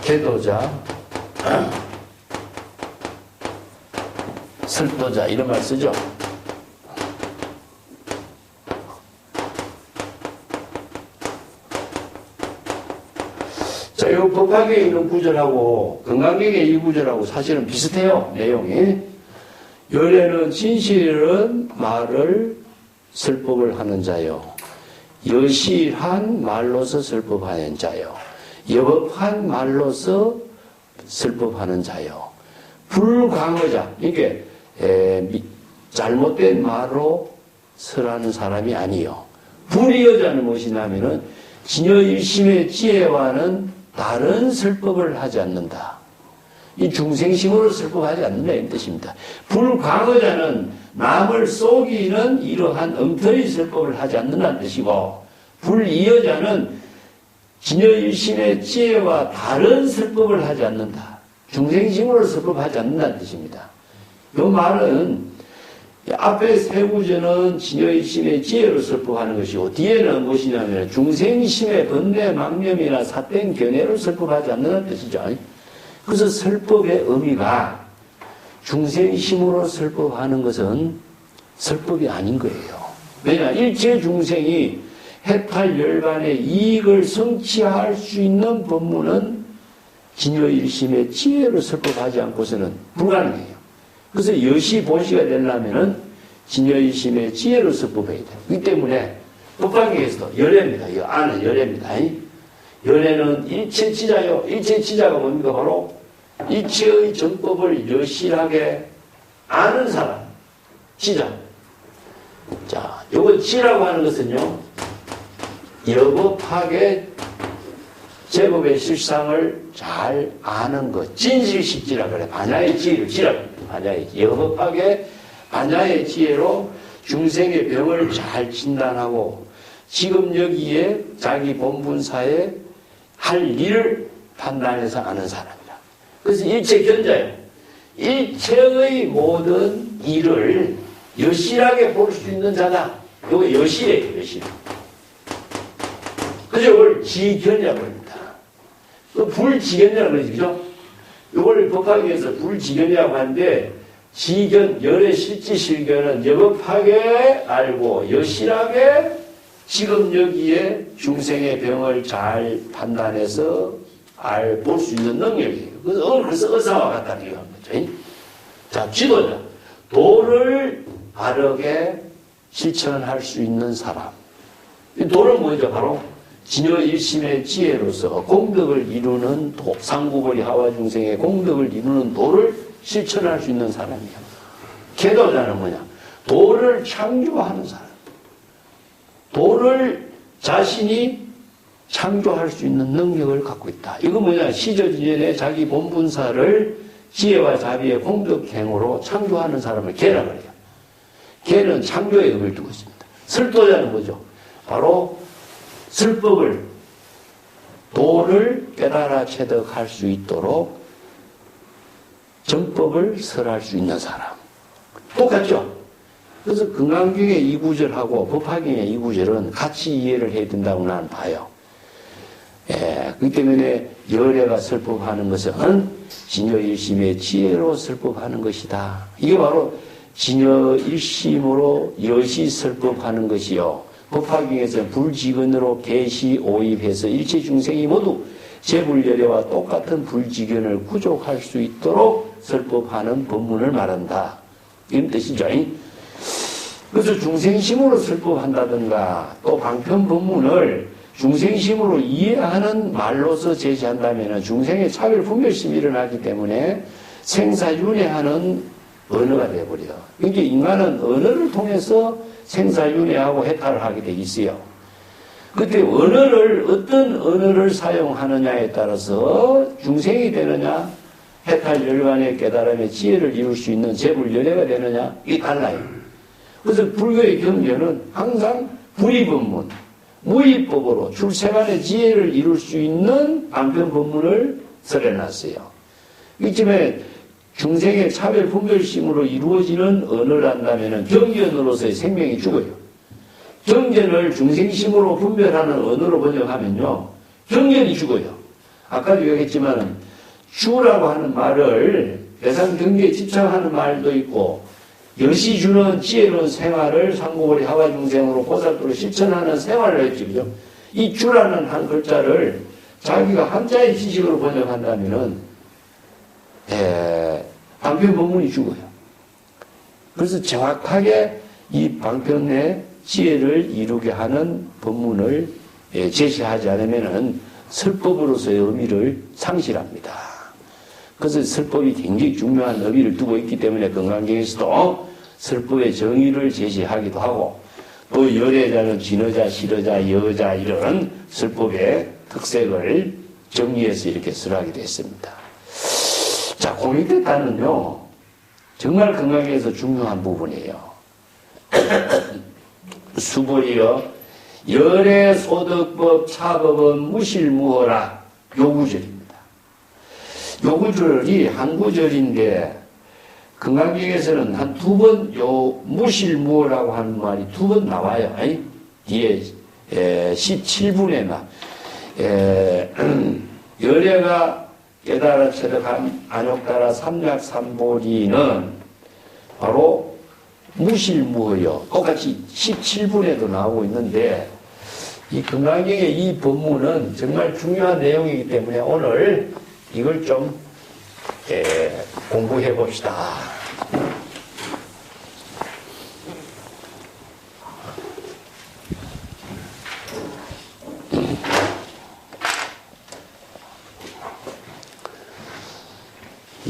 계도자, 설도자 이런 말 쓰죠. 자, 이 법화경에 있는 구절하고 건강경의 이 구절하고 사실은 비슷해요. 내용이. 열애는 진실은 말을 설법을 하는 자요. 여실한 말로서 설법하는 자요. 여법한 말로서 설법하는 자요. 불광어자, 이게 잘못된 말로 설하는 사람이 아니요. 불이여자는 무엇이냐면은 진여일심의 지혜와는 다른 설법을 하지 않는다. 이 중생심으로 설법하지 않는다 이 뜻입니다. 불광어자는 남을 속이는 이러한 엉터리 설법을 하지 않는다는 뜻이고, 불이여자는 진여일심의 지혜와 다른 설법을 하지 않는다. 중생심으로 설법하지 않는다는 뜻입니다. 이 말은 앞에 세 구절은 진여일심의 지혜로 설법하는 것이고 뒤에는 무엇이냐면 중생심의 번뇌 망념이나 사땡 견해로 설법하지 않는다는 뜻이죠. 그래서 설법의 의미가 중생심으로 설법하는 것은 설법이 아닌 거예요. 왜냐? 일체 중생이 해탈 열반의 이익을 성취할 수 있는 법문은 진여일심의 지혜로 설법하지 않고서는 불가능해요. 그래서 여시 보시가 되려면은 진여일심의 지혜로 설법해야 돼요. 이 때문에 법화경에서도 열애입니다. 이 안은 열애입니다. 열애는 일체지자요. 일체지자가 뭡니까? 바로 일체의 정법을 여실하게 아는 사람. 지자. 자, 요거 지라고 하는 것은요, 여법하게 제법의 실상을 잘 아는 것. 진실식지라 그래. 반야의 지혜를 지라고 합니다. 반야의 지혜. 여법하게 반야의 지혜로 중생의 병을 잘 진단하고 지금 여기에 자기 본분사에 할 일을 판단해서 아는 사람이라. 그래서 일체 견자예요. 일체의 모든 일을 여실하게 볼 수 있는 자다. 이거 여실이에요. 여실. 그죠? 이걸 지견이라고 합니다. 불지견이라고 그러지, 그죠? 이걸 법화경에서 불지견이라고 하는데, 지견, 열의 실지실견은 여법하게 알고 여실하게 지금 여기에 중생의 병을 잘 판단해서 볼 수 있는 능력이에요. 그래서 의사와 같다는 얘기를 하는 거죠. 자, 지도자. 도를 바르게 실천할 수 있는 사람. 이 도는 뭐죠? 바로 진여 일심의 지혜로서 공덕을 이루는 도, 상구벌이 하와중생의 공덕을 이루는 도를 실천할 수 있는 사람이야. 계도자는 뭐냐? 도를 창조하는 사람. 도를 자신이 창조할 수 있는 능력을 갖고 있다. 이거 뭐냐? 시저지연의 자기 본분사를 지혜와 자비의 공덕행으로 창조하는 사람을 계라고 해요. 계는 창조의 의미를 두고 있습니다. 설도자는 뭐죠? 바로 설법을, 도를 깨달아 체득할 수 있도록 정법을 설할 수 있는 사람. 똑같죠? 그래서 금강경의 이 구절하고 법화경의 이 구절은 같이 이해를 해야 된다고 나는 봐요. 예, 그렇기 때문에 열애가 설법하는 것은 진여일심의 지혜로 설법하는 것이다. 이게 바로 진여일심으로 여시 설법하는 것이요. 법화경에서는 불지근으로 개시 오입해서 일체 중생이 모두 재불열애와 똑같은 불지견을 구족할 수 있도록 설법하는 법문을 말한다. 이런 뜻이죠. 그래서 중생심으로 설법한다든가 또 방편 법문을 중생심으로 이해하는 말로서 제시한다면 중생의 차별 분별심이 일어나기 때문에 생사윤회하는 언어가 되어버려. 그러니까 인간은 언어를 통해서 생사윤회하고 해탈을 하게 돼 있어요. 그때 어떤 언어를 사용하느냐에 따라서 중생이 되느냐, 해탈 열반의 깨달음의 지혜를 이룰 수 있는 재불열애가 되느냐, 이게 달라요. 그래서 불교의 경전은 항상 불의법문, 무의법으로 출세간의 지혜를 이룰 수 있는 방편 법문을 설해놨어요. 이쯤에 중생의 차별 분별심으로 이루어지는 언어를 한다면 경전으로서의 생명이 죽어요. 경전을 중생심으로 분별하는 언어로 번역하면요, 경전이 죽어요. 아까도 얘기했지만 주라고 하는 말을 대상 경계에 집착하는 말도 있고 여시 주는 지혜로운 생활을 상고벌이 하와중생으로 보살도로 실천하는 생활을 했지, 그죠? 이 주라는 한 글자를 자기가 한자의 지식으로 번역한다면은 방편 법문이 죽어요. 그래서 정확하게 이 방편의 지혜를 이루게 하는 법문을 제시하지 않으면은 설법으로서의 의미를 상실합니다. 그래서 설법이 굉장히 중요한 의미를 두고 있기 때문에 금강경에서도 설법의 정의를 제시하기도 하고 또 열애자는 진어자, 실어자, 여자 이런 설법의 특색을 정리해서 이렇게 설하기도 했습니다. 자, 공익대타는요 정말 금강경에서 중요한 부분이에요. 수벌이여 열애 소득법 차법은 무실무어라 요 구절입니다. 요 구절이 한 구절인데 금강경에서는 한 두 번 요 무실무어라고 하는 말이 두 번 나와요. 뒤에 17분에 열애가 깨달아 체득한 안욕따라 삼약삼보리는 바로 무실무어요. 똑같이 17분에도 나오고 있는데 이 금강경의 이 법문은 정말 중요한 내용이기 때문에 오늘 이걸 좀 공부해 봅시다.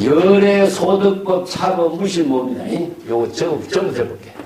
열애 소득법 차법 무실무어입니다. 요거 전부 적어볼게.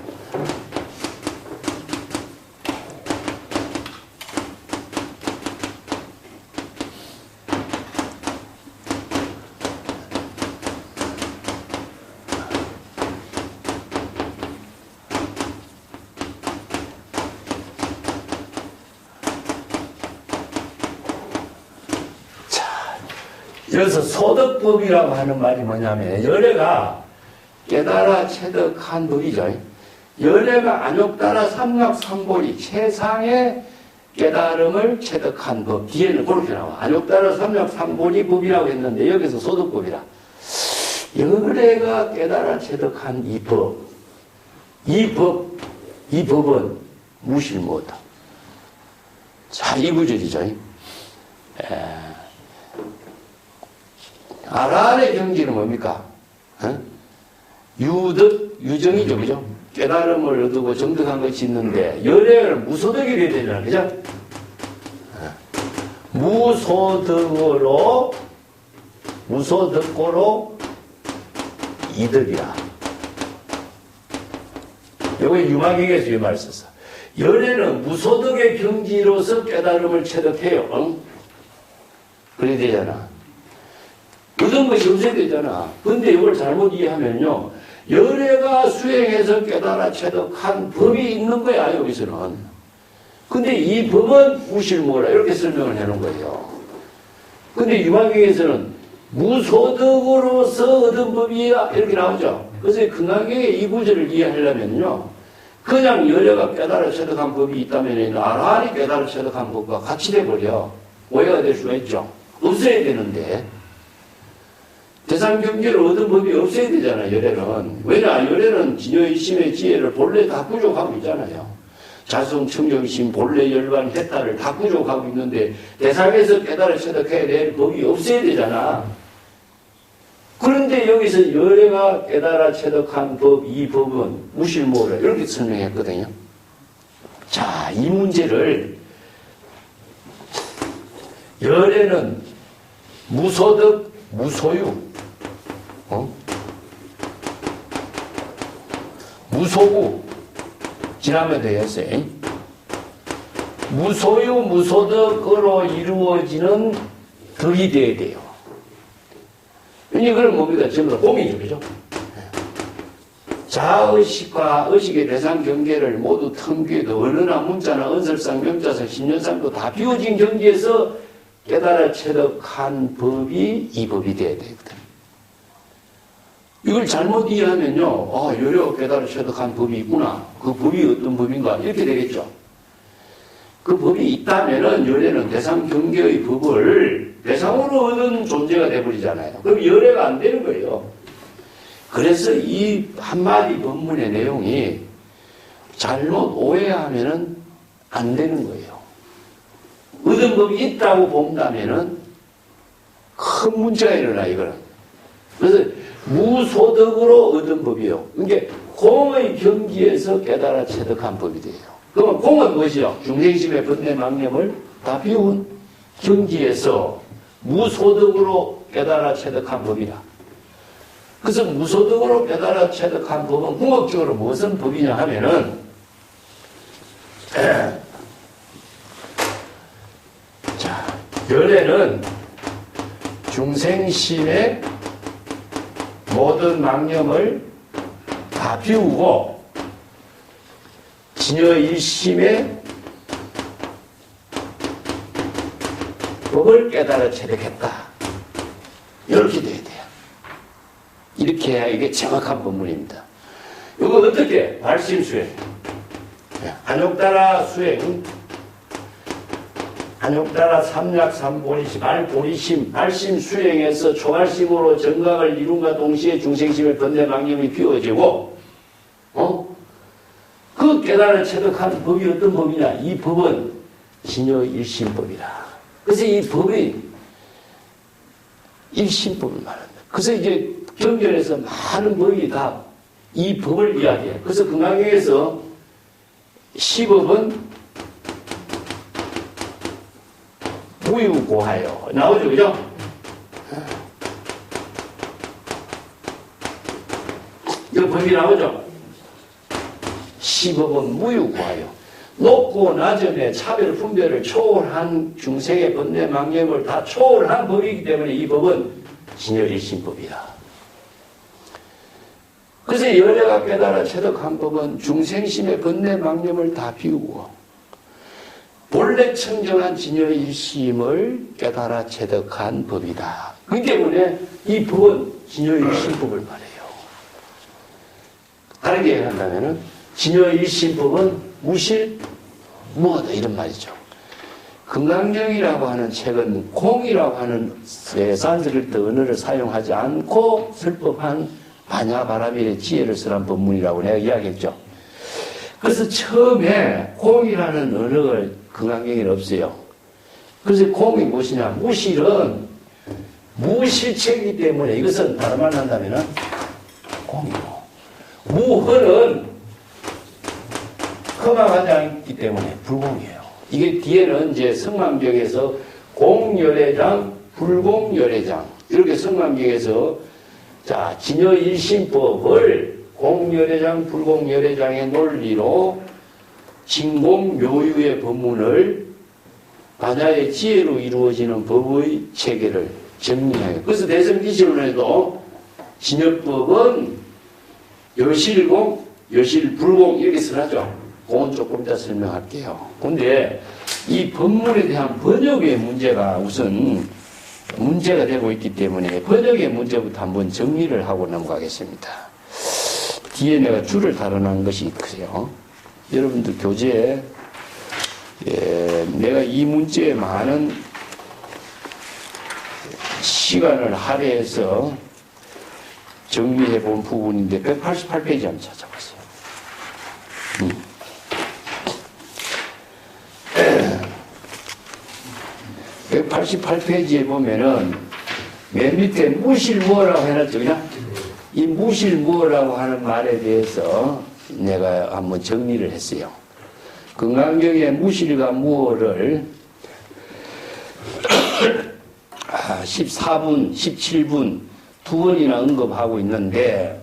그래서 소득법이라고 하는 말이 뭐냐면 열애가 깨달아 체득한 법이죠. 열애가 안욕따라 삼약삼보리 최상의 깨달음을 체득한 법. 뒤에는 그렇게 나와. 안욕따라 삼약삼보리 법이라고 했는데 여기서 소득법이라. 열애가 깨달아 체득한 이 법. 이 법은 무실무어다. 자, 이 구절이죠. 아라한의 경지는 뭡니까? 유득, 유정이죠, 그죠? 깨달음을 얻고 정득한 것이 있는데 열애는 무소득이 돼야 되잖아. 그죠? 무소득고로 이득이라. 여기 유마경에서 이 말 썼어. 열애는 무소득의 경지로서 깨달음을 체득해요. 응? 그래야 되잖아. 얻은 것이 없어야 되잖아. 근데 이걸 잘못 이해하면요. 열애가 수행해서 깨달아 체득한 법이 있는 거야, 여기서는. 근데 이 법은 무실무라 이렇게 설명을 해놓은 거예요. 근데 유마경에서는 무소득으로서 얻은 법이야 이렇게 나오죠. 그래서 금강경의 이 구절을 이해하려면요. 그냥 열애가 깨달아 체득한 법이 있다면 나란히 깨달아 체득한 법과 같이 돼버려. 오해가 될 수가 있죠. 없어야 되는데 대상 경계를 얻은 법이 없어야 되잖아요. 열애는. 왜냐? 열애는 진여일심의 지혜를 본래 다 구족하고 있잖아요. 자성, 청정심, 본래 열반, 해탈을 다 구족하고 있는데 대상에서 깨달아 체득해야 될 법이 없어야 되잖아. 그런데 여기서 열애가 깨달아 체득한 법, 이 법은 무실무라 이렇게 설명했거든요. 자, 이 문제를 열애는 무소득, 무소유, 무소구 지나면 되겠어요. 무소유, 무소득으로 이루어지는 덕이 되어야 돼요. 이건 뭡니까? 전부 다 공이죠, 그죠? 자의식과 의식의 대상 경계를 모두 텅비해도 언어나 문자나 언설상, 명자상, 신연상도 다 비워진 경지에서 깨달아 체득한 법이 이 법이 되어야 되거든. 이걸 잘못 이해하면요, 열애가 깨달아 체득한 법이 있구나. 그 법이 어떤 법인가? 이렇게 되겠죠. 그 법이 있다면은 열애는 대상 경계의 법을 대상으로 얻은 존재가 되어버리잖아요. 그럼 열애가 안 되는 거예요. 그래서 이 한마디 법문의 내용이 잘못 오해하면은 안 되는 거예요. 얻은 법이 있다고 본다면은 큰 문제가 일어나, 이거는. 그래서 무소득으로 얻은 법이요. 그러니까 공의 경지에서 깨달아 체득한 법이 돼요. 그러면 공은 무엇이요? 중생심의 번뇌 망념을 다 비운 경지에서 무소득으로 깨달아 체득한 법이라. 그래서 무소득으로 깨달아 체득한 법은 궁극적으로 무슨 법이냐 하면은 자, 열애는 중생심의 모든 망념을 다 비우고 진여일심의 법을 깨달아 체득했다. 이렇게 돼야 돼요. 이렇게 해야 이게 정확한 본문입니다. 이거 어떻게? 발심수행. 안욕따라 수행. 안욕따라 삼약 삼보리심, 알보리심, 발심 수행에서 초발심으로 정각을 이룬과 동시에 중생심의 번뇌 망념이 비워지고, 그 깨달아 체득한 법이 어떤 법이냐? 이 법은 진여일심법이라. 그래서 이 법이 일심법을 말합니다. 그래서 이제 경전에서 많은 법이 다 이 법을 이야기해요. 그래서 금강경에서 시법은 무유고하여 나오죠, 그죠? 이 법이 나오죠. 시법은 무유고하여 높고 낮음의 차별 분별을 초월한 중생의 번뇌 망념을 다 초월한 법이기 때문에 이 법은 진여일심법이다. 그래서 열애가 깨달아 체득한 법은 중생심의 번뇌 망념을 다 비우고 본래 청정한 진여일심을 깨달아 체득한 법이다. 그렇기 때문에 이 법은 진여일심법을 말해요. 다르게 얘기한다면 진여일심법은 무실무하다 이런 말이죠. 금강경이라고 하는 책은 공이라고 하는 산스크리트 언어를 사용하지 않고 설법한 바냐바라밀의 지혜를 쓰는 법문이라고 내가 이야기했죠. 그래서 처음에 공이라는 언어가 금강경에는 없어요. 그래서 공이 무엇이냐? 무실은 무실체이기 때문에 이것은 다른 말로 한다면 공이고, 무허는 험악하지 않기 때문에 불공이에요. 이게 뒤에는 이제 성만경에서 공열애장, 불공열애장 이렇게 성만경에서 자 진여일심법을 공열애장, 불공열애장의 논리로 진공묘유의 법문을 반야의 지혜로 이루어지는 법의 체계를 정리해요. 그래서 대성기실론에도 진여법은 여실공, 여실불공 이렇게 쓰라죠. 그건 조금 이따 설명할게요. 근데 이 법문에 대한 번역의 문제가 우선 문제가 되고 있기 때문에 번역의 문제부터 한번 정리를 하고 넘어가겠습니다. 뒤에 내가 줄을 달아놓은 것이 있어요. 여러분들 교재에 내가 이 문제에 많은 시간을 할애해서 정리해 본 부분인데 188페이지 한번 찾아봤어요. 188페이지에 보면은 맨 밑에 무실무어라고 해놨죠. 그냥 이 무실무어라고 하는 말에 대해서 내가 한번 정리를 했어요. 건강경의 무실과 무어를 14분, 17분 두 번이나 언급하고 있는데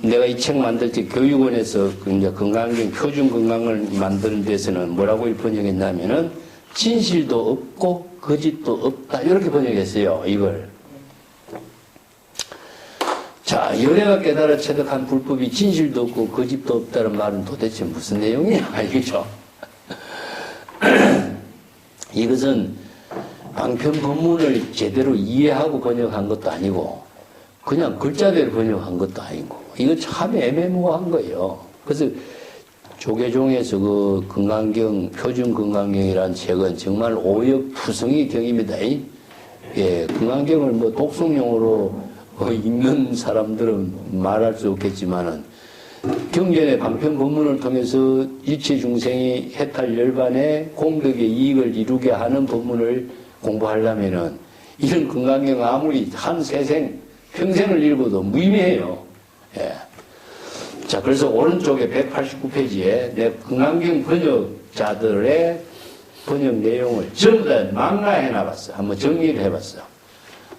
내가 이 책 만들 때 교육원에서 이제 건강경 표준 건강을 만드는 데서는 뭐라고 번역했냐면은 진실도 없고 거짓도 없다 이렇게 번역했어요. 이걸 자 열애가 깨달아 체득한 불법이 진실도 없고 거짓도 없다는 말은 도대체 무슨 내용이냐 알겠죠? 이것은 방편 법문을 제대로 이해하고 번역한 것도 아니고 그냥 글자대로 번역한 것도 아니고 이거 참 애매모호한 거예요. 그래서 조계종에서 그 건강경 표준 건강경이라는 책은 정말 오역투성이 경입니다. 예, 건강경을 뭐 독송용으로 읽는 사람들은 말할 수 없겠지만은 경전의 방편 법문을 통해서 일체 중생이 해탈 열반의 공덕의 이익을 이루게 하는 법문을 공부하려면은 이런 건강경 아무리 한 세생 평생을 읽어도 무의미해요. 예. 자, 그래서 오른쪽에 189페이지에 내 건강경 번역자들의 번역 내용을 전부 다 망라해 놔봤어. 한번 정리를 해봤어.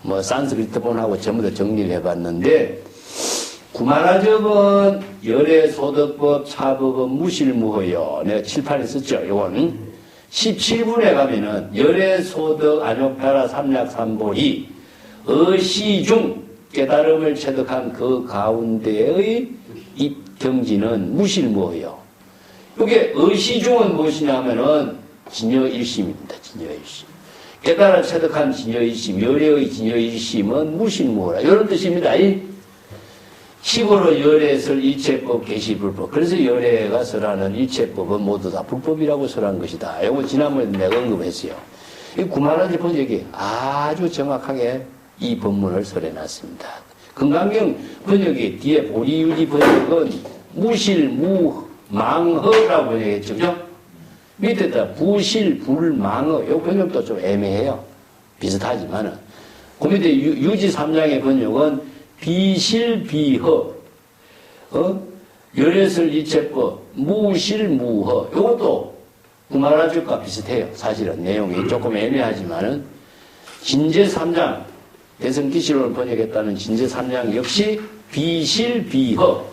뭐 산스크리트본하고 전부 다 정리를 해봤는데 구마라접은 열애소득법, 차법은 무실무허요. 내가 칠판에 썼죠. 이건 17분에 가면은 열애소득 안욕파라 삼약삼보리 어시중 깨달음을 체득한 그 가운데의 입경지는 무실무허요. 이게 어시중은 무엇이냐 하면은 진여일심입니다. 진여일심. 깨달아 체득한 진여일심, 열애의 진여일심은 무실무허라. 이런 뜻입니다. 식으로 열애설 일체법, 계시불법. 그래서 열애가 설하는 일체법은 모두 다 불법이라고 설한 것이다. 이거 지난번에 내가 언급했어요. 이 구마라지 번역이 아주 정확하게 이 법문을 설해놨습니다. 건강경 번역이 뒤에 보리유리 번역은 무실무망허라고 번역했죠. 그죠? 밑에다 부실불망허. 이 번역도 좀 애매해요. 비슷하지만은. 그 밑에 유지 3장의 번역은 비실비허, 열애설 이체법, 무실무허. 이것도 구마라주과 비슷해요. 사실은 내용이 조금 애매하지만은 진제 3장, 대성기실론을 번역했다는 진제 3장 역시 비실비허,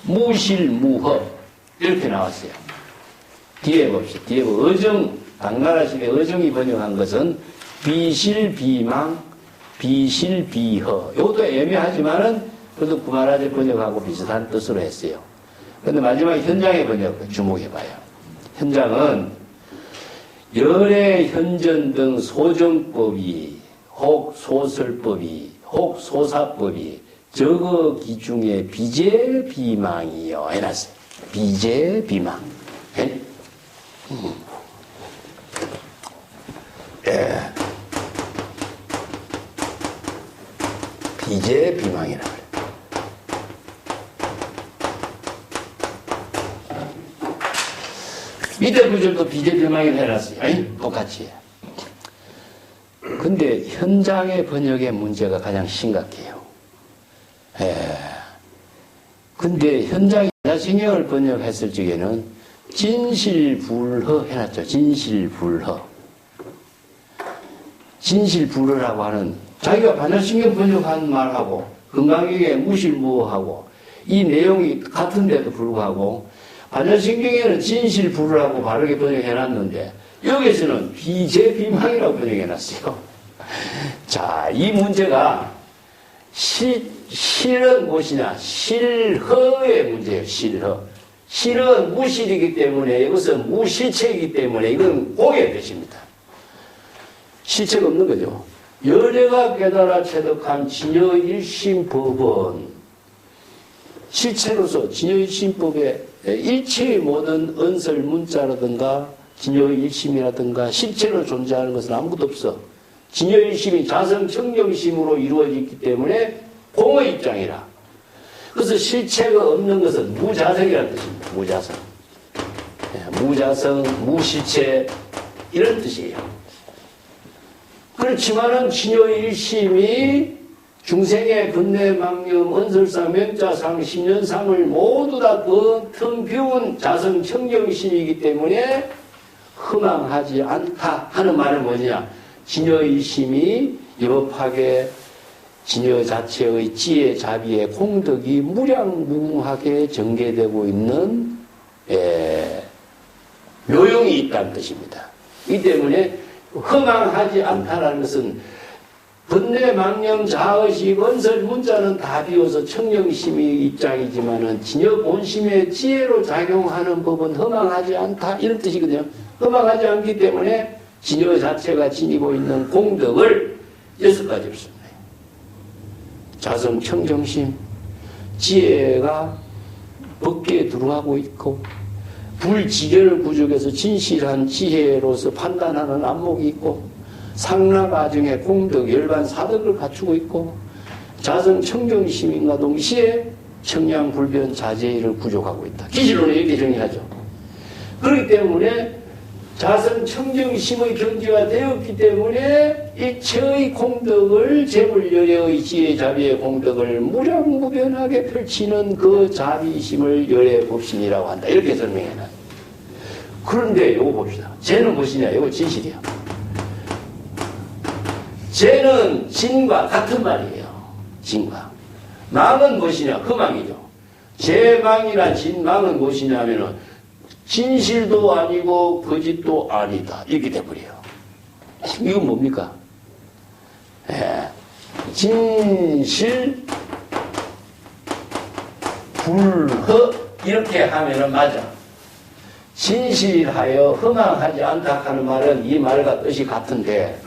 무실무허 이렇게 나왔어요. 뒤에 봅시다. 뒤에 어정, 당나라식의 어정이 번역한 것은 비실비망, 비실비허. 이것도 애매하지만은 그래도 구마라지 번역하고 비슷한 뜻으로 했어요. 그런데 마지막 현장의 번역 주목해봐요. 현장은 열애 현전 등 소정법이 혹 소설법이 혹 소사법이 저거 기중에 비제비망이요 해놨어요. 비제비망. 예? 예. 비제비망이라고 그래요. 밑에 구절도 비제비망이라고 해놨어요. 아니, 똑같이. 근데 현장의 번역의 문제가 가장 심각해요. 근데 현장 반야신경을 번역했을 적에는 진실불허 해놨죠. 진실불허. 진실불허라고 하는 자기가 반야신경 번역한 말하고 건강경에 무실무어하고 이 내용이 같은데도 불구하고 반야신경에는 진실불허라고 바르게 번역해놨는데 여기서는 비제비망이라고 번역해놨어요. 자, 이 문제가 실은 무엇이냐? 실허의 문제예요. 실허. 실은 무실이기 때문에 이것은 무실체이기 때문에 이건 공의 뜻입니다. 실체가 없는 거죠. 열애가 깨달아 체득한 진여일심법은 실체로서 진여일심법에 일체의 모든 언설 문자라든가 진여일심이라든가 실체로 존재하는 것은 아무것도 없어. 진여일심이 자성청정심으로 이루어졌기 때문에 공의 입장이라. 그래서 실체가 없는 것은 무자성이라는 뜻입니다. 무자성. 무자성, 무실체 이런 뜻이에요. 그렇지만은 진여일심이 중생의 번뇌망념, 언설상, 명자상, 심년상을 모두 다 그 텅 비운 자성청정심이기 때문에 허망하지 않다 하는 말은 뭐냐? 진여일심이 여법하게 진여 자체의 지혜, 자비의 공덕이 무량무궁하게 전개되고 있는 묘용이 있다는 뜻입니다. 이 때문에 허망하지 않다라는 것은 번뇌망념, 자의식, 언설, 문자는 다 비워서 청정심의 입장이지만은 진여 본심의 지혜로 작용하는 법은 허망하지 않다 이런 뜻이거든요. 허망하지 않기 때문에 진여 자체가 지니고 있는 공덕을 6가지 없습니다. 자성, 청정심, 지혜가 법계에 들어가고 있고 불지견을 부족해서 진실한 지혜로서 판단하는 안목이 있고 상락아정의 공덕, 열반 사덕을 갖추고 있고 자성, 청정심인가 동시에 청량불변, 자제를 부족하고 있다. 기질론에 이렇게 정의하죠. 그렇기 때문에 자성 청정심의 경지가 되었기 때문에 일체의 공덕을 재물열애의 지혜 자비의 공덕을 무량무변하게 펼치는 그 자비심을 열애법신이라고 한다. 이렇게 설명해놔요. 그런데 요거 봅시다. 쟤는 무엇이냐? 요거 진실이야. 쟤는 진과 같은 말이에요. 진과. 망은 무엇이냐? 흠망이죠. 제망이나 진망은 무엇이냐 하면은 진실도 아니고 거짓도 아니다. 이렇게 돼버려요. 이건 뭡니까? 진실, 불허 이렇게 하면은 맞아. 진실하여 허망하지 않다 하는 말은 이 말과 뜻이 같은데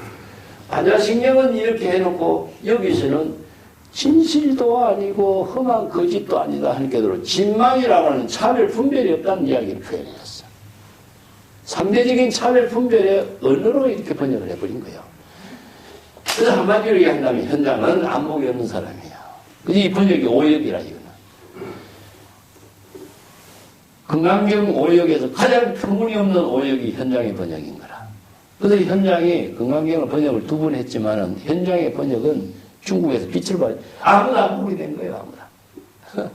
반야신경은 이렇게 해놓고 여기서는 진실도 아니고 험한 거짓도 아니다 하니까 진망이라고 하는 차별 분별이 없다는 이야기를 표현했어요. 상대적인 차별 분별의 언어로 이렇게 번역을 해버린 거예요. 그래서 한마디로 얘기한다면 현장은 안목이 없는 사람이에요. 그래서 이 번역이 오역이라 이거는. 건강경 오역에서 가장 터무니없는 오역이 현장의 번역인 거라. 그래서 현장이 건강경을 번역을 2번 했지만은 현장의 번역은 중국에서 빛을 봐요. 아무도 안 보게 된 거예요, 아무도.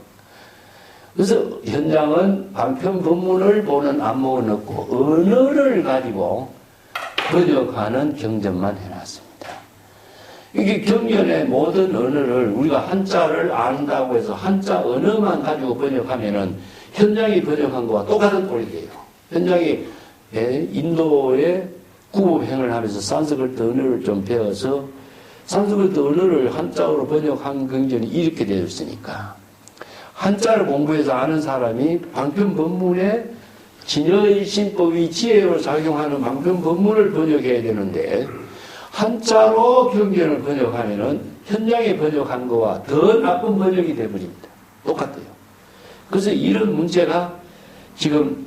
그래서 현장은 방편 법문을 보는 안목은 없고 언어를 가지고 번역하는 경전만 해놨습니다. 이게 경전의 모든 언어를 우리가 한자를 안다고 해서 한자 언어만 가지고 번역하면은 현장이 번역한 거와 똑같은 꼴이 돼요. 현장이 인도의 구법행을 하면서 산스크리트 언어를 좀 배워서 산스크리트 언어를 한자어로 번역한 경전이 이렇게 되어 있으니까 한자를 공부해서 아는 사람이 방편 법문에 진여일심법이 지혜로 작용하는 방편 법문을 번역해야 되는데 한자로 경전을 번역하면은 현장에 번역한 거와 더 나쁜 번역이 되어버립니다. 똑같아요. 그래서 이런 문제가 지금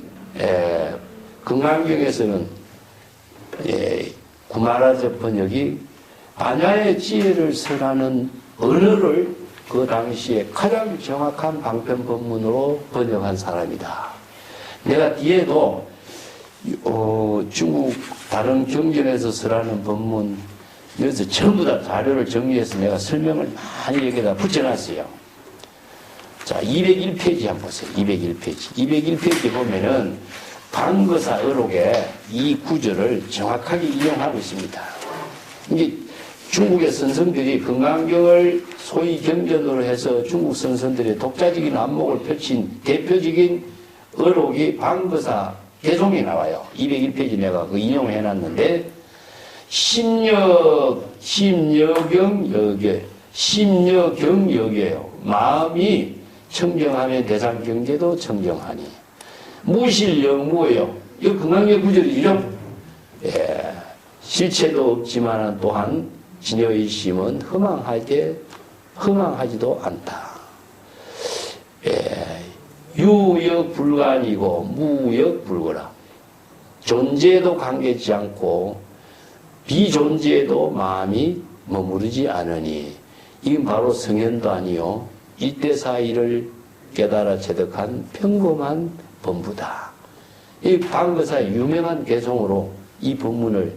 건강경에서는 구마라자 번역이 반야의 지혜를 설하는 언어를 그 당시에 가장 정확한 방편 법문으로 번역한 사람이다. 내가 뒤에도 중국 다른 경전에서 설하는 법문 여기서 전부 다 자료를 정리해서 내가 설명을 많이 여기다 붙여놨어요. 자, 201페이지 한번 보세요. 201페이지. 201페이지 보면은 방거사 의록에 이 구절을 정확하게 인용하고 있습니다. 이게 중국의 선성들이 금강경을 소위 경전으로 해서 중국 선선들의 독자적인 안목을 펼친 대표적인 의록이 방거사 개송에 나와요. 201페이지 내가 그 인용을 해놨는데, 심여경역이에요. 마음이 청정하면 대상 경계도 청정하니. 무실영무예요. 이거 금강경 구절이죠. 예. 실체도 없지만 또한 진여의 심은 허망하지도 않다. 예. 유역불간이고 무역불거라. 존재도 관계치 않고 비존재도 마음이 머무르지 않으니 이건 바로 성현도 아니요 일대사의를 깨달아 체득한 평범한 법부다. 이 방거사의 유명한 개송으로 이 법문을,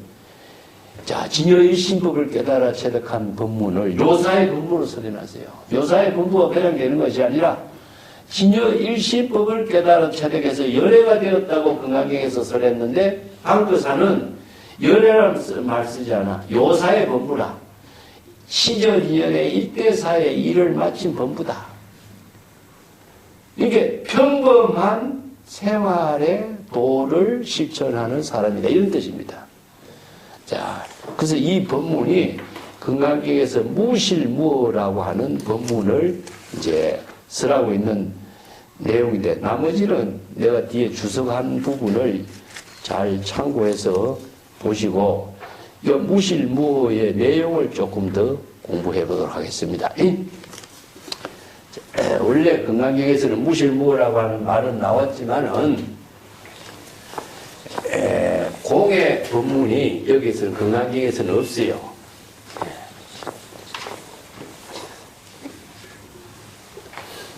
자, 진여일심법을 깨달아 체득한 법문을 요사의 법문으로 설해놨어요. 요사의 법문과 배당되는 것이 아니라 진여일심법을 깨달아 체득해서 열애가 되었다고 금강경에서 설했는데, 방거사는 열애라는 말 쓰지 않아. 요사의 법부라. 시절인연의 일대사의 일을 마친 법부다. 이게 평범한 생활의 도를 실천하는 사람이다. 이런 뜻입니다. 자, 그래서 이 법문이 금강경에서 무실무어라고 하는 법문을 이제 쓰라고 있는 내용인데, 나머지는 내가 뒤에 주석한 부분을 잘 참고해서 보시고, 이 무실무어의 내용을 조금 더 공부해 보도록 하겠습니다. 원래 금강경에서는 무실무어라고 하는 말은 나왔지만은, 공의 법문이 여기서는 금강경에서는 없어요.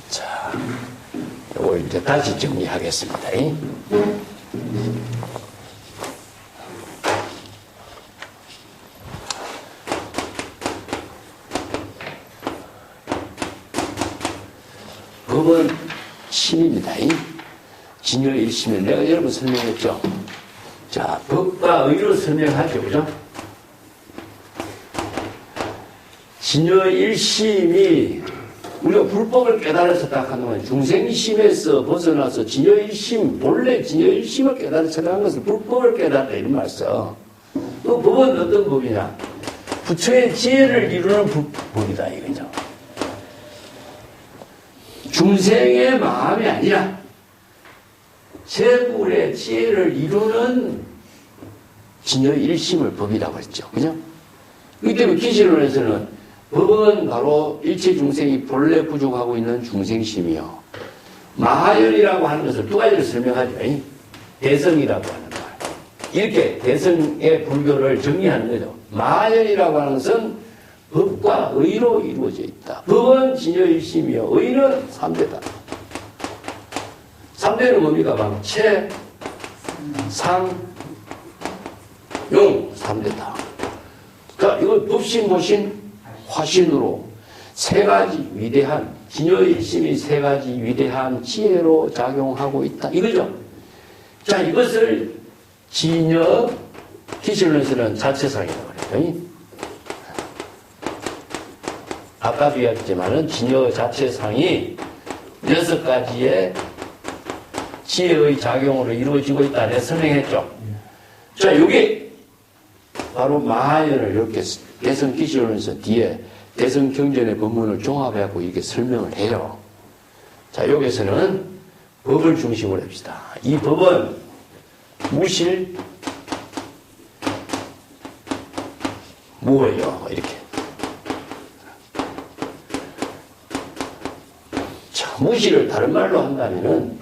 자, 이걸 이제 다시 정리하겠습니다. 법은 심입니다. 진여일심은 내가 여러 번 설명했죠. 자, 법과 의로 설명하죠. 그죠? 진여일심이 우리가 불법을 깨달아서 딱 한동안 중생심에서 벗어나서 진여일심, 본래 진여일심을 깨달아서 한 것은 불법을 깨달았다 이런 말 써. 또 법은 어떤 법이냐? 부처의 지혜를 이루는 법이다 이거죠. 중생의 마음이 아니라 재불의 지혜를 이루는 진여일심을 법이라고 했죠. 그죠? 그렇기 때문에 기실론에서는 법은 바로 일체 중생이 본래 부족하고 있는 중생심이요. 마하연이라고 하는 것을 두 가지로 설명하죠. 대성이라고 하는 말. 이렇게 대성의 불교를 정리하는 거죠. 마하연이라고 하는 것은 법과 의로 이루어져 있다. 법은 진여일심이요. 의는 3대다. 3대는 뭡니까? 방체, 상, 용 3대다. 자, 이걸 법신, 모신, 화신으로 세 가지 위대한, 진여일심이 세 가지 위대한 지혜로 작용하고 있다. 이거죠. 자, 이것을 진여, 기실론에서는 자체상이라고 그래요. 아까도 이야기했지만은 진여 자체상이 6가지의 지혜의 작용으로 이루어지고 있다. 내가 설명했죠. 자, 이게 바로 마하연을 이렇게 대성기실론에서 뒤에 대성경전의 법문을 종합해갖고 이렇게 설명을 해요. 자, 여기서는 법을 중심으로 합시다. 이 법은 무실, 무어요. 이렇게. 자, 무실을 다른 말로 한다면은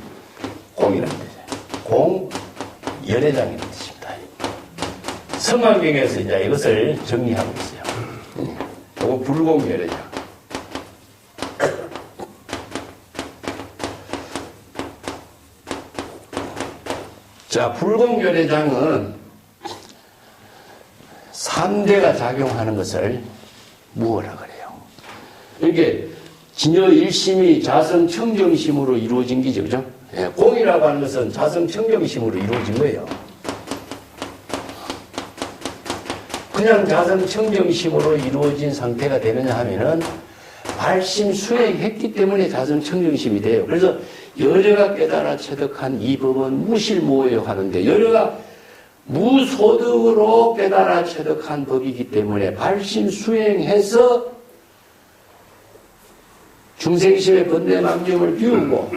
공이라는 뜻이에요. 공, 열애장이라는 뜻입니다. 성관경에서 이제 이것을 정리하고 있어요. 이거 불공 열애장. 자, 불공 열애장은 3대가 작용하는 것을 무어라 그래요. 이게 진여 일심이 자성 청정심으로 이루어진 기죠. 그죠? 예, 공이라고 하는 것은 자성 청정심으로 이루어진 거예요. 그냥 자성 청정심으로 이루어진 상태가 되느냐 하면은 발심 수행했기 때문에 자성 청정심이 돼요. 그래서 여려가 깨달아 체득한 이 법은 무실무예요 하는데, 여려가 무소득으로 깨달아 체득한 법이기 때문에 발심 수행해서 중생심의 번뇌망념을 비우고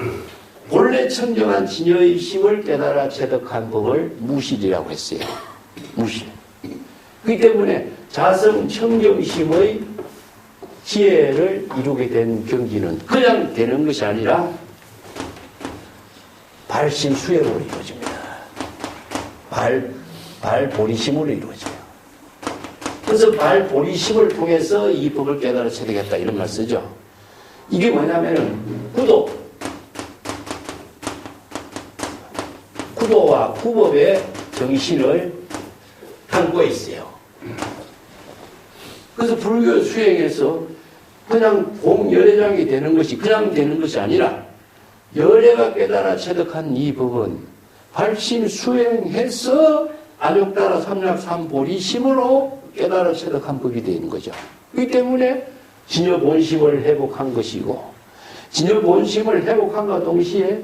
본래 청정한 진여의 심을 깨달아 체득한 법을 무실이라고 했어요. 무실. 그렇기 때문에 자성 청정심의 지혜를 이루게 된 경지는 그냥 되는 것이 아니라 발심 수행으로 이루어집니다. 발보리심으로 이루어져요. 그래서 발보리심을 통해서 이 법을 깨달아 체득했다 이런 말 쓰죠. 이게 뭐냐면은 구도와 구법의 정신을 담고 있어요. 그래서 불교 수행에서 그냥 공열애장이 되는 것이 그냥 되는 것이 아니라 열애가 깨달아 체득한 이 법은 발심 수행해서 안욕따라 삼략삼보리심으로 깨달아 체득한 법이 되는 거죠. 그렇기 때문에 진여 본심을 회복한 것이고, 진여 본심을 회복함과 동시에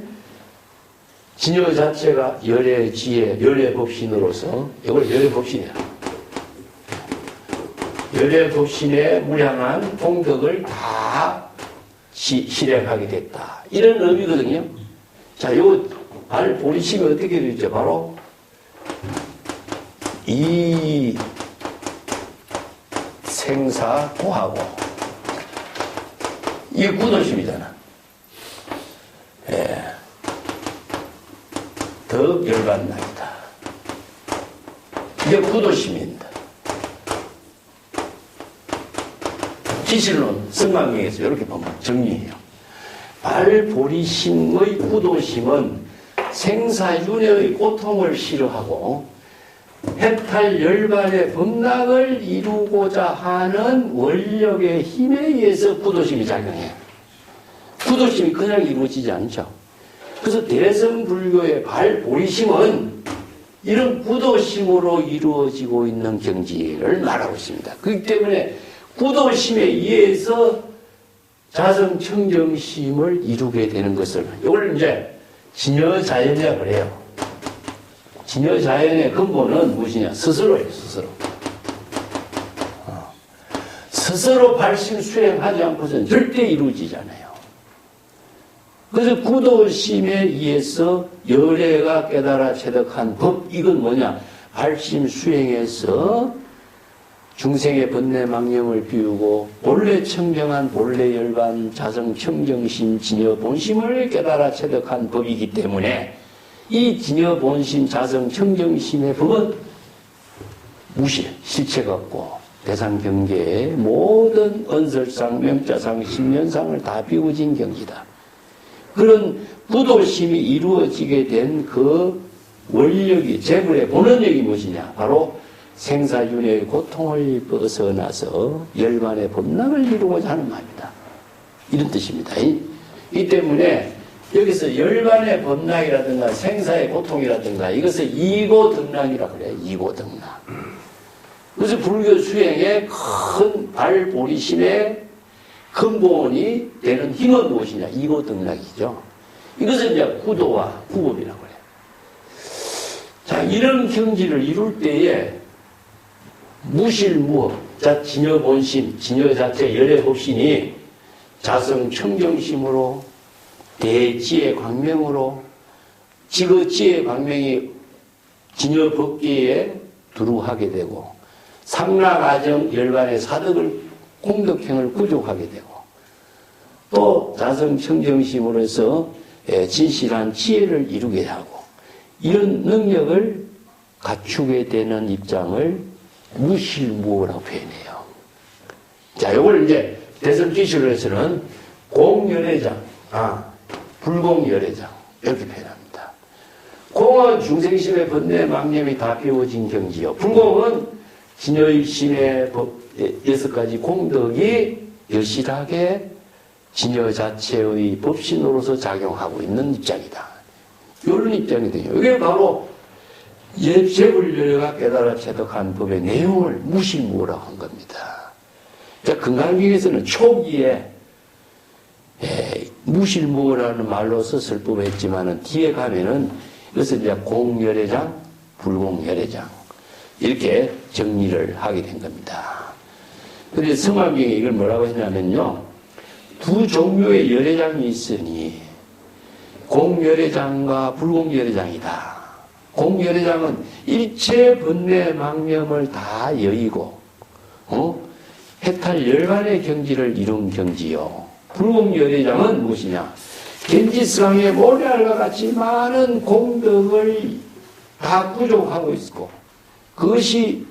진여 자체가 열애 지혜, 열애 법신으로서, 이걸 열애 법신이야. 열애 법신의 무량한 공덕을 다 실행하게 됐다. 이런 의미거든요. 자, 요 발보리심이 어떻게 되죠? 바로 이 생사고하고 이게 구도심이잖아. 예. 더 열반나이다. 이게 구도심입니다. 기실론 승강경에서 이렇게 보면 정리해요. 발보리심의 구도심은 생사윤회의 고통을 싫어하고 해탈 열반의 법락을 이루고자 하는 원력의 힘에 의해서 구도심이 작용해요. 구도심이 그냥 이루어지지 않죠. 그래서 대성불교의 발보리심은 이런 구도심으로 이루어지고 있는 경지를 말하고 있습니다. 그렇기 때문에 구도심에 의해서 자성청정심을 이루게 되는 것을 이걸 이제 진여자연이라고 그래요. 진여자연의 근본은 무엇이냐? 스스로예요. 스스로 발심 수행하지 않고서는 절대 이루어지잖아요. 그래서 구도심에 의해서 열애가 깨달아 체득한 법, 이건 뭐냐? 발심 수행해서 중생의 번뇌망념을 비우고 본래 청정한 본래 열반 자성 청정심 진여 본심을 깨달아 체득한 법이기 때문에 이 진여 본심 자성 청정심의 법은 무실, 실체가 없고 대상 경계의 모든 언설상, 명자상, 신면상을 다 비워진 경지다. 그런 구도심이 이루어지게 된 그 원력이, 재물의 본원력이 무엇이냐? 바로 생사윤회의 고통을 벗어나서 열반의 법락을 이루고자 하는 말입니다. 이런 뜻입니다. 이 때문에 여기서 열반의 법락이라든가 생사의 고통이라든가 이것을 이고등락이라고 그래요. 이고등락. 그래서 불교 수행의 큰 발보리심의 근본이 되는 힘은 무엇이냐? 이고등락이죠. 이것은 이제 구도와 구법이라고 그래요. 자, 이런 경지를 이룰 때에 무실무업, 자, 진여본심, 진여 자체 열애법신이 자성 청정심으로 대지의 광명으로 지지의 광명이 진여법계에 두루하게 되고 상락아정 열반의 사덕을 공덕행을 구족하게 되고 또 자성 청정심으로서 진실한 지혜를 이루게 하고 이런 능력을 갖추게 되는 입장을 무실무라고 표현해요. 자, 요걸 이제 대성기술에서는 공열애장, 불공열애장 이렇게 표현합니다. 공은 중생심의 번뇌망념이 다 비워진 경지요. 불공은 진여의 심의 법 6가지 공덕이 여실하게 진여 자체의 법신으로서 작용하고 있는 입장이다. 이런 입장이거든요. 이게 바로 제불열애가 깨달아 체득한 법의 내용을 무실무라고 한 겁니다. 자, 금강경에서는 초기에 무실무라는 말로서 설법했지만은 뒤에 가면은 이것을 이제 공열애장, 불공열애장 이렇게 정리를 하게 된 겁니다. 그런데 성화경에 이걸 뭐라고 했냐면요, 두 종류의 열애장이 있으니 공열애장과 불공열애장이다. 공열애장은 일체 번뇌 망념을 다 여의고 해탈 열반의 경지를 이룬 경지요. 불공열애장은 무엇이냐? 겐지스강의 모래알과 같이 많은 공덕을 다 구족하고 있고 그것이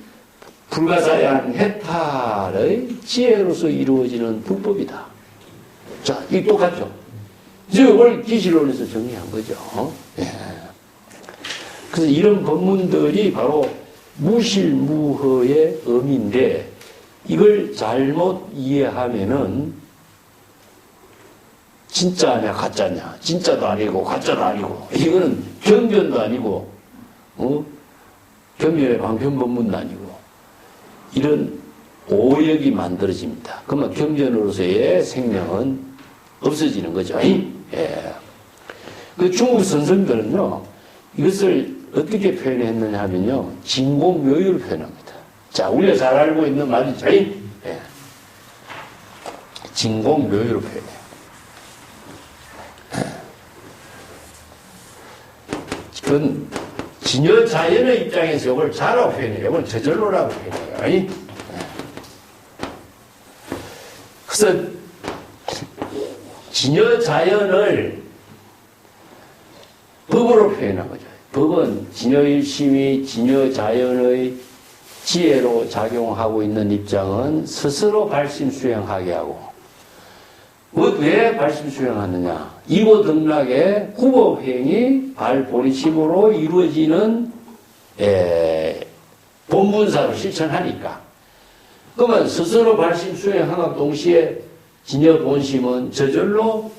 불가사의한 해탈의 지혜로서 이루어지는 불법이다. 자, 이 똑같죠? 이걸 기실론에서 정리한 거죠. 예. 그래서 이런 법문들이 바로 무실무허의 의미인데 이걸 잘못 이해하면은 진짜냐 가짜냐, 진짜도 아니고 가짜도 아니고, 이거는 경전도 아니고 경전의 방편법문도 아니고 이런 오역이 만들어집니다. 그러면 경전으로서의 생명은 없어지는 거죠. 예. 그 중국 선생들은요, 이것을 어떻게 표현했느냐 하면요, 진공묘유를 표현합니다. 자, 우리가 잘 알고 있는 말이죠. 예. 진공묘유를 표현해요. 그건 진여자연의 입장에서 이걸 자라고 표현해요. 이걸 저절로라고 표현해요. 그래서 진여자연을 법으로 표현한 거죠. 법은 진여일심이 진여자연의 지혜로 작용하고 있는 입장은 스스로 발심수행하게 하고, 왜 발심수행하느냐? 이고등락의 후법행이 발본심으로 이루어지는 본분사로 실천하니까. 그러면 스스로 발심수행함과 동시에 진여본심은 저절로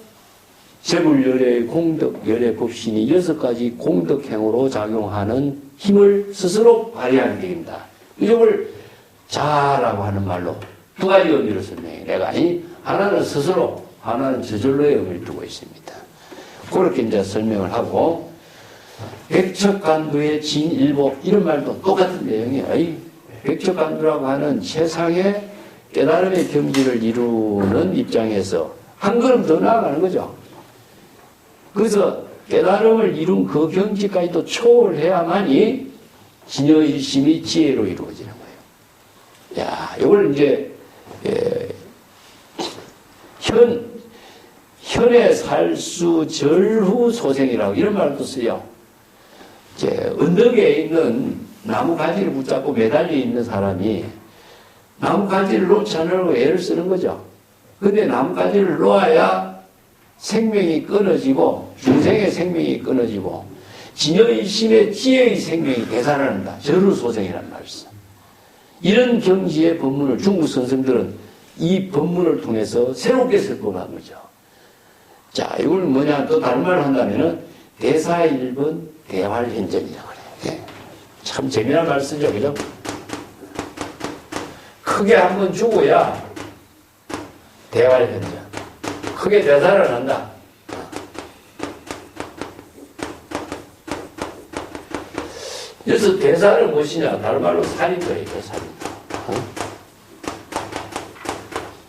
제불열애의 공덕열애 법신이 6가지 공덕행으로 작용하는 힘을 스스로 발휘하게 됩니다. 이걸 자라고 하는 말로 두 가지 의미로 설명해. 내가 하나는 스스로, 하나는 저절로의 의미를 두고 있습니다. 그렇게 이제 설명을 하고, 백척간두의 진일보, 이런 말도 똑같은 내용이에요. 백척간두라고 하는 세상의 깨달음의 경지를 이루는 입장에서 한 걸음 더 나아가는 거죠. 그래서 깨달음을 이룬 그 경지까지도 초월해야만이 진여일심이 지혜로 이루어지는 거예요. 야, 이걸 이제 현의 살수 절후 소생이라고 이런 말도 써요. 이제 언덕에 있는 나무 가지를 붙잡고 매달려 있는 사람이 나무 가지를 놓지 않으려고 애를 쓰는 거죠. 근데 나무 가지를 놓아야 생명이 끊어지고 중생의 생명이 끊어지고 진여일심의 지혜의 생명이 되살아난다. 절후소생이라는 말씀. 이런 경지의 법문을 중국 선생들은 이 법문을 통해서 새롭게 설법한 거죠. 자, 이걸 뭐냐, 또 다른 말을 한다면은 대사일번 대활현전이라고 그래요. 예. 참 재미난 말 쓰죠, 그죠? 크게 한번 죽어야 대활현전. 크게 되살아난다. 그래서 대사는 무엇이냐? 다른 말로 살인도예요, 살인도.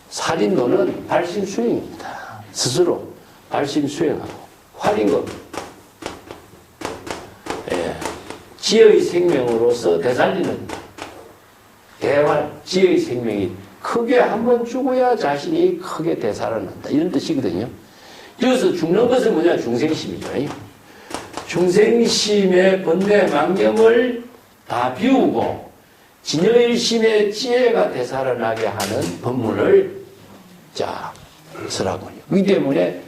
살인도는 발심수행입니다. 스스로 발심수행하고, 활인것. 예. 지혜의 생명으로서 되살리는 대활, 지혜의 생명이 크게 한번 죽어야 자신이 크게 되살아난다. 이런 뜻이거든요. 여기서 죽는 것은 뭐냐? 중생심이죠. 중생심의 번뇌 망념을 다 비우고 진여일심의 지혜가 되살아나게 하는 법문을 자 쓰라고요. 이 때문에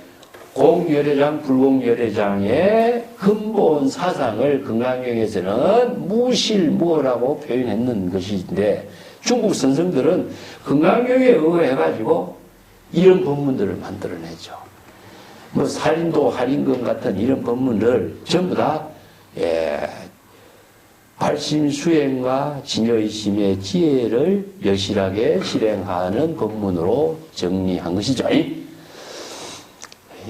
공열애장, 불공열애장의 근본 사상을 금강경에서는 무실무어라고 표현했는 것인데, 중국 선생들은 금강경에 의해가지고 이런 법문들을 만들어내죠. 뭐 살인도 할인금 같은 이런 법문을 전부 다 발심수행과 진여의심의 지혜를 여실하게 실행하는 법문으로 정리한 것이죠.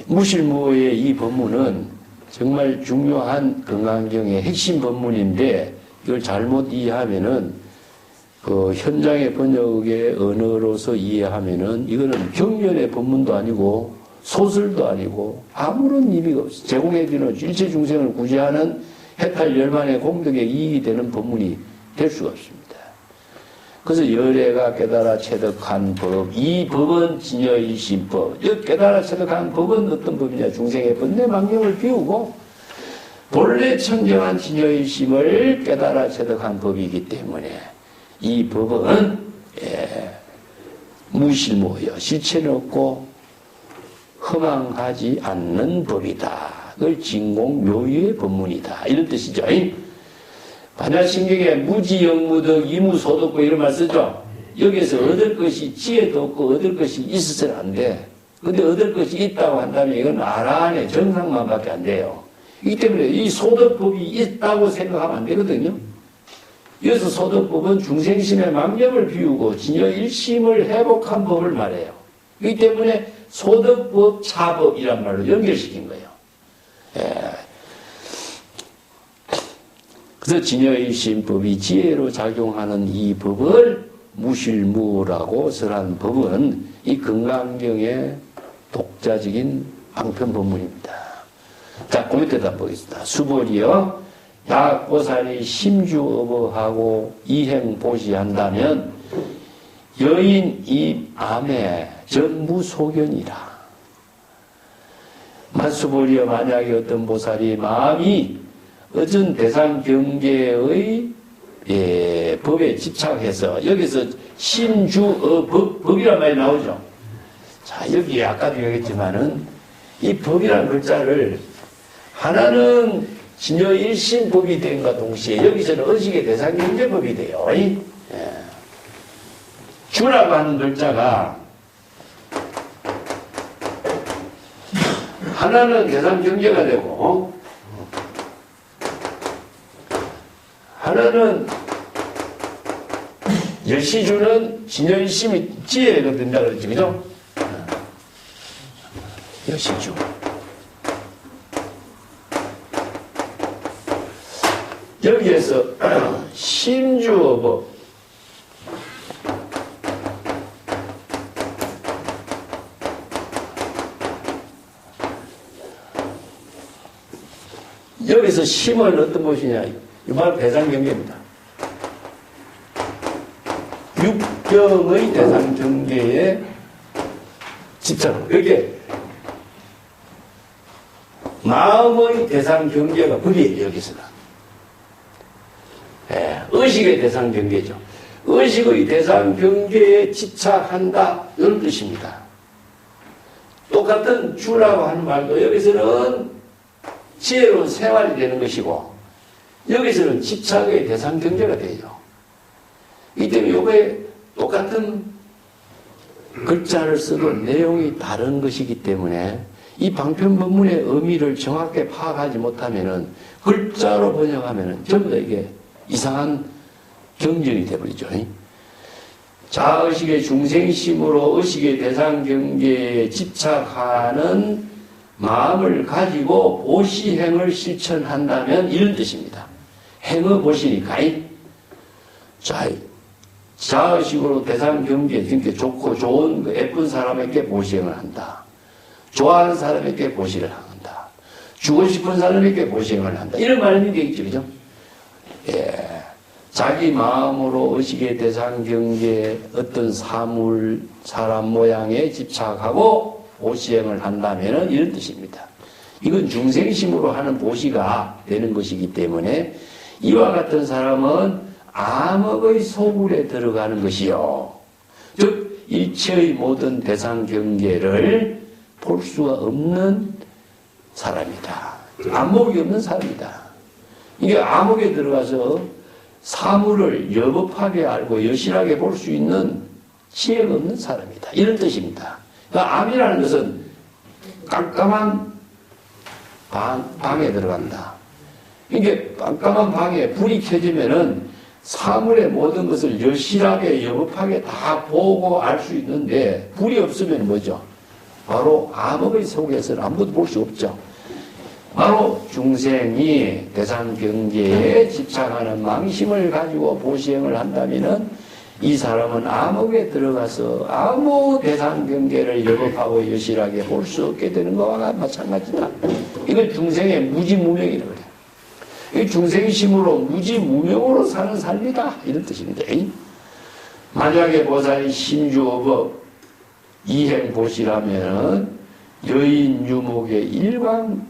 무실무의 이 법문은 정말 중요한 건강경의 핵심 법문인데 이걸 잘못 이해하면은 그 현장의 번역의 언어로서 이해하면은 이거는 경전의 법문도 아니고 소설도 아니고 아무런 의미가 없어요. 제공해주는 일체 중생을 구제하는 해탈 열만의 공덕에 이익이 되는 법문이 될 수가 없습니다. 그래서 열애가 깨달아 체득한 법, 이 법은 진여일심법. 이 깨달아 체득한 법은 어떤 법이냐? 중생의 번뇌 망령을 비우고 본래 청정한 진여일심을 깨달아 체득한 법이기 때문에 이 법은 무실무여 실체는 없고 허망하지 않는 법이다. 그걸 진공묘유의 법문이다. 이런 뜻이죠. 반야신경에 무지영무덕 이무소득고 이런 말 쓰죠. 여기에서 얻을 것이 지혜도 없고 얻을 것이 있어서는 안 돼. 근데 얻을 것이 있다고 한다면 이건 아라한의 정상만밖에 안 돼요. 이기 때문에 이 소득법이 있다고 생각하면 안 되거든요. 여기서 소득법은 중생심의 망념을 비우고 진여일심을 회복한 법을 말해요. 이기 때문에 소득법, 차법이란 말로 연결시킨 거예요. 그래서 진여일심법이 지혜로 작용하는 이 법을 무실무라고 설한 법은 이 건강경의 독자적인 방편법문입니다. 자, 그 밑에다 보겠습니다. 수벌이여 약보살이 심주어버하고 이행보시한다면 여인 입 암에 전무소견이라. 만수보리여 만약에 어떤 보살이 마음이 어떤 대상 경계의 법에 집착해서 여기서 법이란 말이 나오죠. 자, 여기 아까도 얘기했지만은 이 법이라는 글자를 하나는 진여일심법이 된과 동시에 여기서는 의식의 대상 경계법이 돼요. 주라고 하는 글자가 하나는 대상 경계가 되고 하나는 여시주는 진여일심이 지혜가 된다 그랬죠. 그죠? 여시주. 여기에서 심주어법. 여기서 심은 어떤 것이냐? 이 말 대상경계입니다. 육경의 대상경계에 집착. 이렇게 마음의 대상경계가 법이에요. 여기서는. 의식의 대상경계죠. 의식의 대상경계에 집착한다. 이런 뜻입니다. 똑같은 주라고 하는 말도 여기서는 지혜로운 생활이 되는 것이고 여기서는 집착의 대상 경계가 되죠. 이 때문에 이거에 똑같은 글자를 써도 내용이 다른 것이기 때문에 이 방편법문의 의미를 정확하게 파악하지 못하면은 글자로 번역하면은 전부 다 이게 이상한 경전이 되어버리죠. 자의식의 중생심으로 의식의 대상 경계에 집착하는 마음을 가지고 보시행을 실천한다면 이런 뜻입니다. 행의 보시니까 자의식으로 대상 경계, 그러니까 좋고 좋은 예쁜 사람에게 보시행을 한다. 좋아하는 사람에게 보시를 한다. 주고 싶은 사람에게 보시행을 한다. 이런 말이 되겠죠. 그죠? 자기 마음으로 의식의 대상 경계에 어떤 사물, 사람 모양에 집착하고 보시행을 한다면 이런 뜻입니다. 이건 중생심으로 하는 보시가 되는 것이기 때문에 이와 같은 사람은 암흑의 소굴에 들어가는 것이요. 즉 일체의 모든 대상 경계를 볼 수가 없는 사람이다. 안목이 없는 사람이다. 이게 암흑에 들어가서 사물을 여법하게 알고 여실하게 볼 수 있는 지혜가 없는 사람이다. 이런 뜻입니다. 그러니까 암이라는 것은 깜깜한 방에 들어간다. 이게 깜깜한 방에 불이 켜지면은 사물의 모든 것을 여실하게 여법하게 다 보고 알 수 있는데 불이 없으면 뭐죠? 바로 암흑의 속에서는 아무것도 볼 수 없죠. 바로 중생이 대상경계에 집착하는 망심을 가지고 보시행을 한다면은 이 사람은 암흑에 들어가서 아무 대상경계를 여법하고 여실하게 볼 수 없게 되는 것과 마찬가지다. 이건 중생의 무지무명이라고 그래요. 이 중생심으로 무지무명으로 사는 삶이다. 이런 뜻입니다. 만약에 보살이 심주어법 이행보시라면 여인 유목의 일광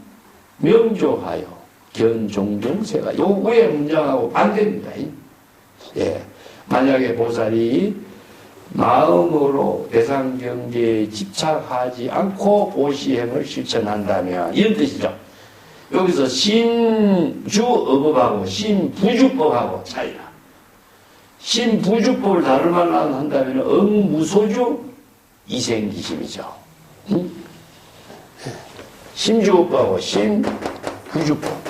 명조하여 견종종세가 요 위에 문장하고 반대입니다. 예. 만약에 보살이 마음으로 대상경계에 집착하지 않고 보시행을 실천한다면 이런 뜻이죠. 여기서 신주어법하고 신부주법하고 차이다. 신부주법을 다룰 만한 한다면 응무소주 이생기심이죠. 응? 신주어법하고 신부주법.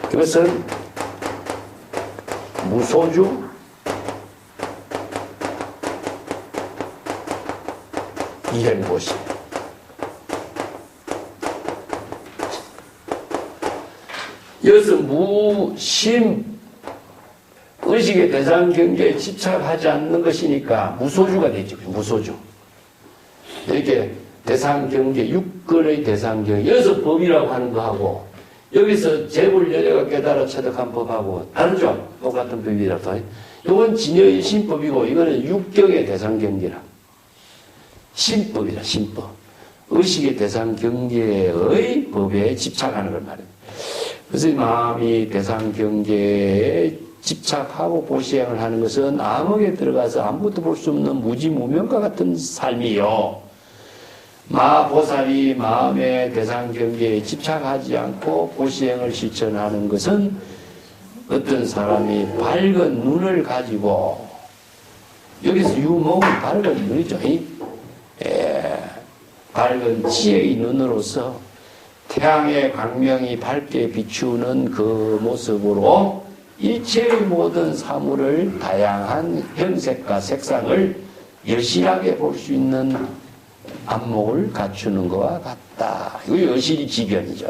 그것은 무소주, 이행보시. 여기서 무심, 의식의 대상경계에 집착하지 않는 것이니까 무소주가 되죠. 무소주. 이렇게 대상경계, 육근의 대상경계, 여기서 법이라고 하는 거하고 여기서 재불여려가 깨달아 체득한 법하고 다르죠? 똑같은 법이라서. 이건 진여의 신법이고 이거는 육경의 대상경계라. 신법이라, 신법. 의식의 대상경계의 법에 집착하는 걸 말입니다. 그래서 이 마음이 대상경계에 집착하고 보시행을 하는 것은 암흑에 들어가서 아무것도 볼 수 없는 무지무명과 같은 삶이요. 마보살이 마음의 대상경계에 집착하지 않고 보시행을 실천하는 것은 어떤 사람이 밝은 눈을 가지고, 여기서 유목은 밝은 눈이죠. 밝은 지혜의 눈으로서 태양의 광명이 밝게 비추는 그 모습으로 일체의 모든 사물을 다양한 형색과 색상을 여실하게 볼 수 있는 안목을 갖추는 것과 같다. 이거 여실지견이죠.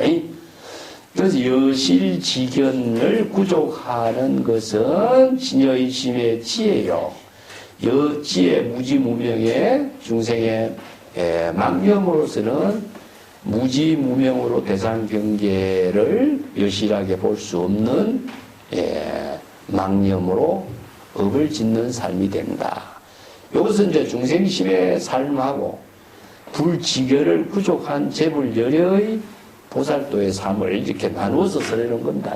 그래서 여실지견을 구족하는 것은 진여의심의 지혜요. 여지의 무지무명의 중생의 망념으로서는 무지무명으로 대상경계를 여실하게 볼 수 없는 망념으로 업을 짓는 삶이 된다. 이것은 이제 중생심의 삶하고 불지견을 구족한 재불여려의 보살도의 삶을 이렇게 나누어서 설하는 겁니다.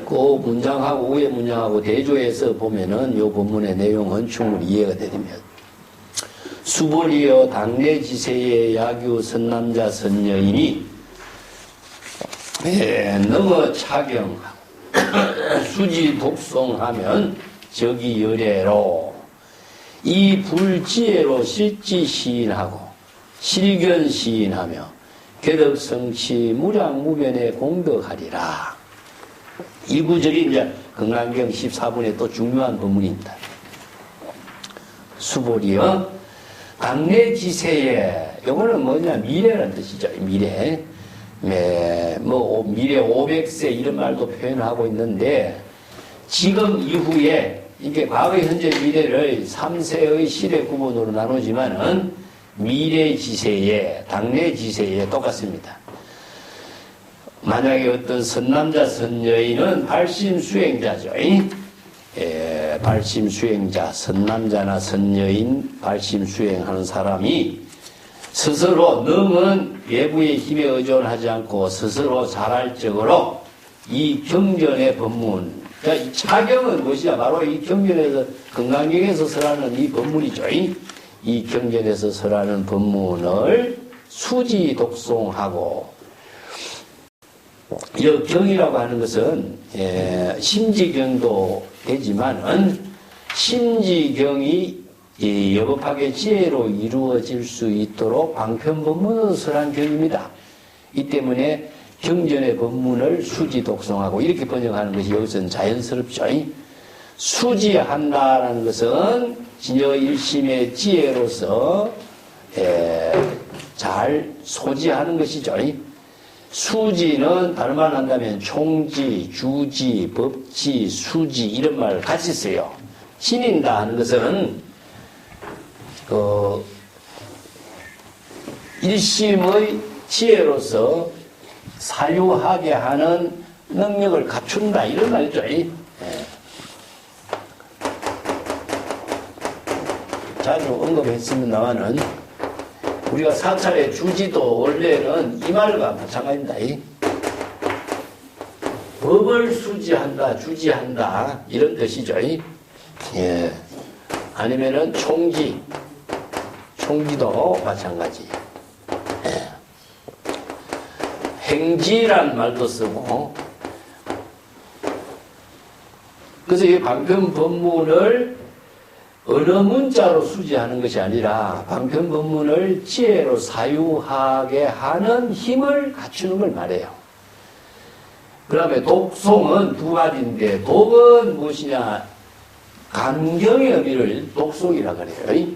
그 문장하고 위에 문장하고 대조해서 보면은 이 본문의 내용은 충분히 이해가 되면 수벌이여 당내지세의 야규 선남자 선여인이 넘어 차경하고 수지 독송하면 저기 열애로 이 불지혜로 실지 시인하고 실견 시인하며 개덕성치 무량무변에 공덕하리라. 이 구절이 이제 건강경 14분의 또 중요한 본문입니다. 수보리여 당내지세에, 이거는 뭐냐, 미래라는 뜻이죠. 미래. 미래 500세 이런 말도 표현하고 있는데, 지금 이후에, 이게 과거, 현재, 미래를 3세의 시대 구분으로 나누지만은, 미래 지세에, 당내 지세에 똑같습니다. 만약에 어떤 선남자, 선여인은 발심수행자죠. 발심수행자, 선남자나 선여인 발심수행하는 사람이 스스로 능은 외부의 힘에 의존하지 않고 스스로 잘할 적으로 이 경전의 법문, 그러니까 이 차경은 무엇이냐? 바로 이 경전에서, 건강경에서 설하는 이 법문이죠. 이 경전에서 설하는 법문을 수지 독송하고 이 경이라고 하는 것은 심지경도 되지만은 심지경이 여법학의 지혜로 이루어질 수 있도록 방편법문으로 설한 경입니다. 이 때문에 경전의 법문을 수지독송하고 이렇게 번역하는 것이 여기서는 자연스럽죠. 수지한다라는 것은 진여일심의 지혜로서 잘 소지하는 것이죠. 수지는 다른 말 한다면 총지, 주지, 법지, 수지 이런 말을 같이 써요. 지닌다 하는 것은 일심의 지혜로서 사유하게 하는 능력을 갖춘다 이런 말이죠. 자주 언급했습니다만은 우리가 사찰의 주지도 원래는 이 말과 마찬가지입니다. 법을 수지한다, 주지한다 이런 뜻이죠. 아니면은 총지도 마찬가지. 행지란 말도 쓰고. 그래서 이 방편법문을 어느 문자로 수지하는 것이 아니라 방편법문을 지혜로 사유하게 하는 힘을 갖추는 걸 말해요. 그 다음에 독송은 두 가지인데, 독은 무엇이냐? 감경의 의미를 독송이라 그래요.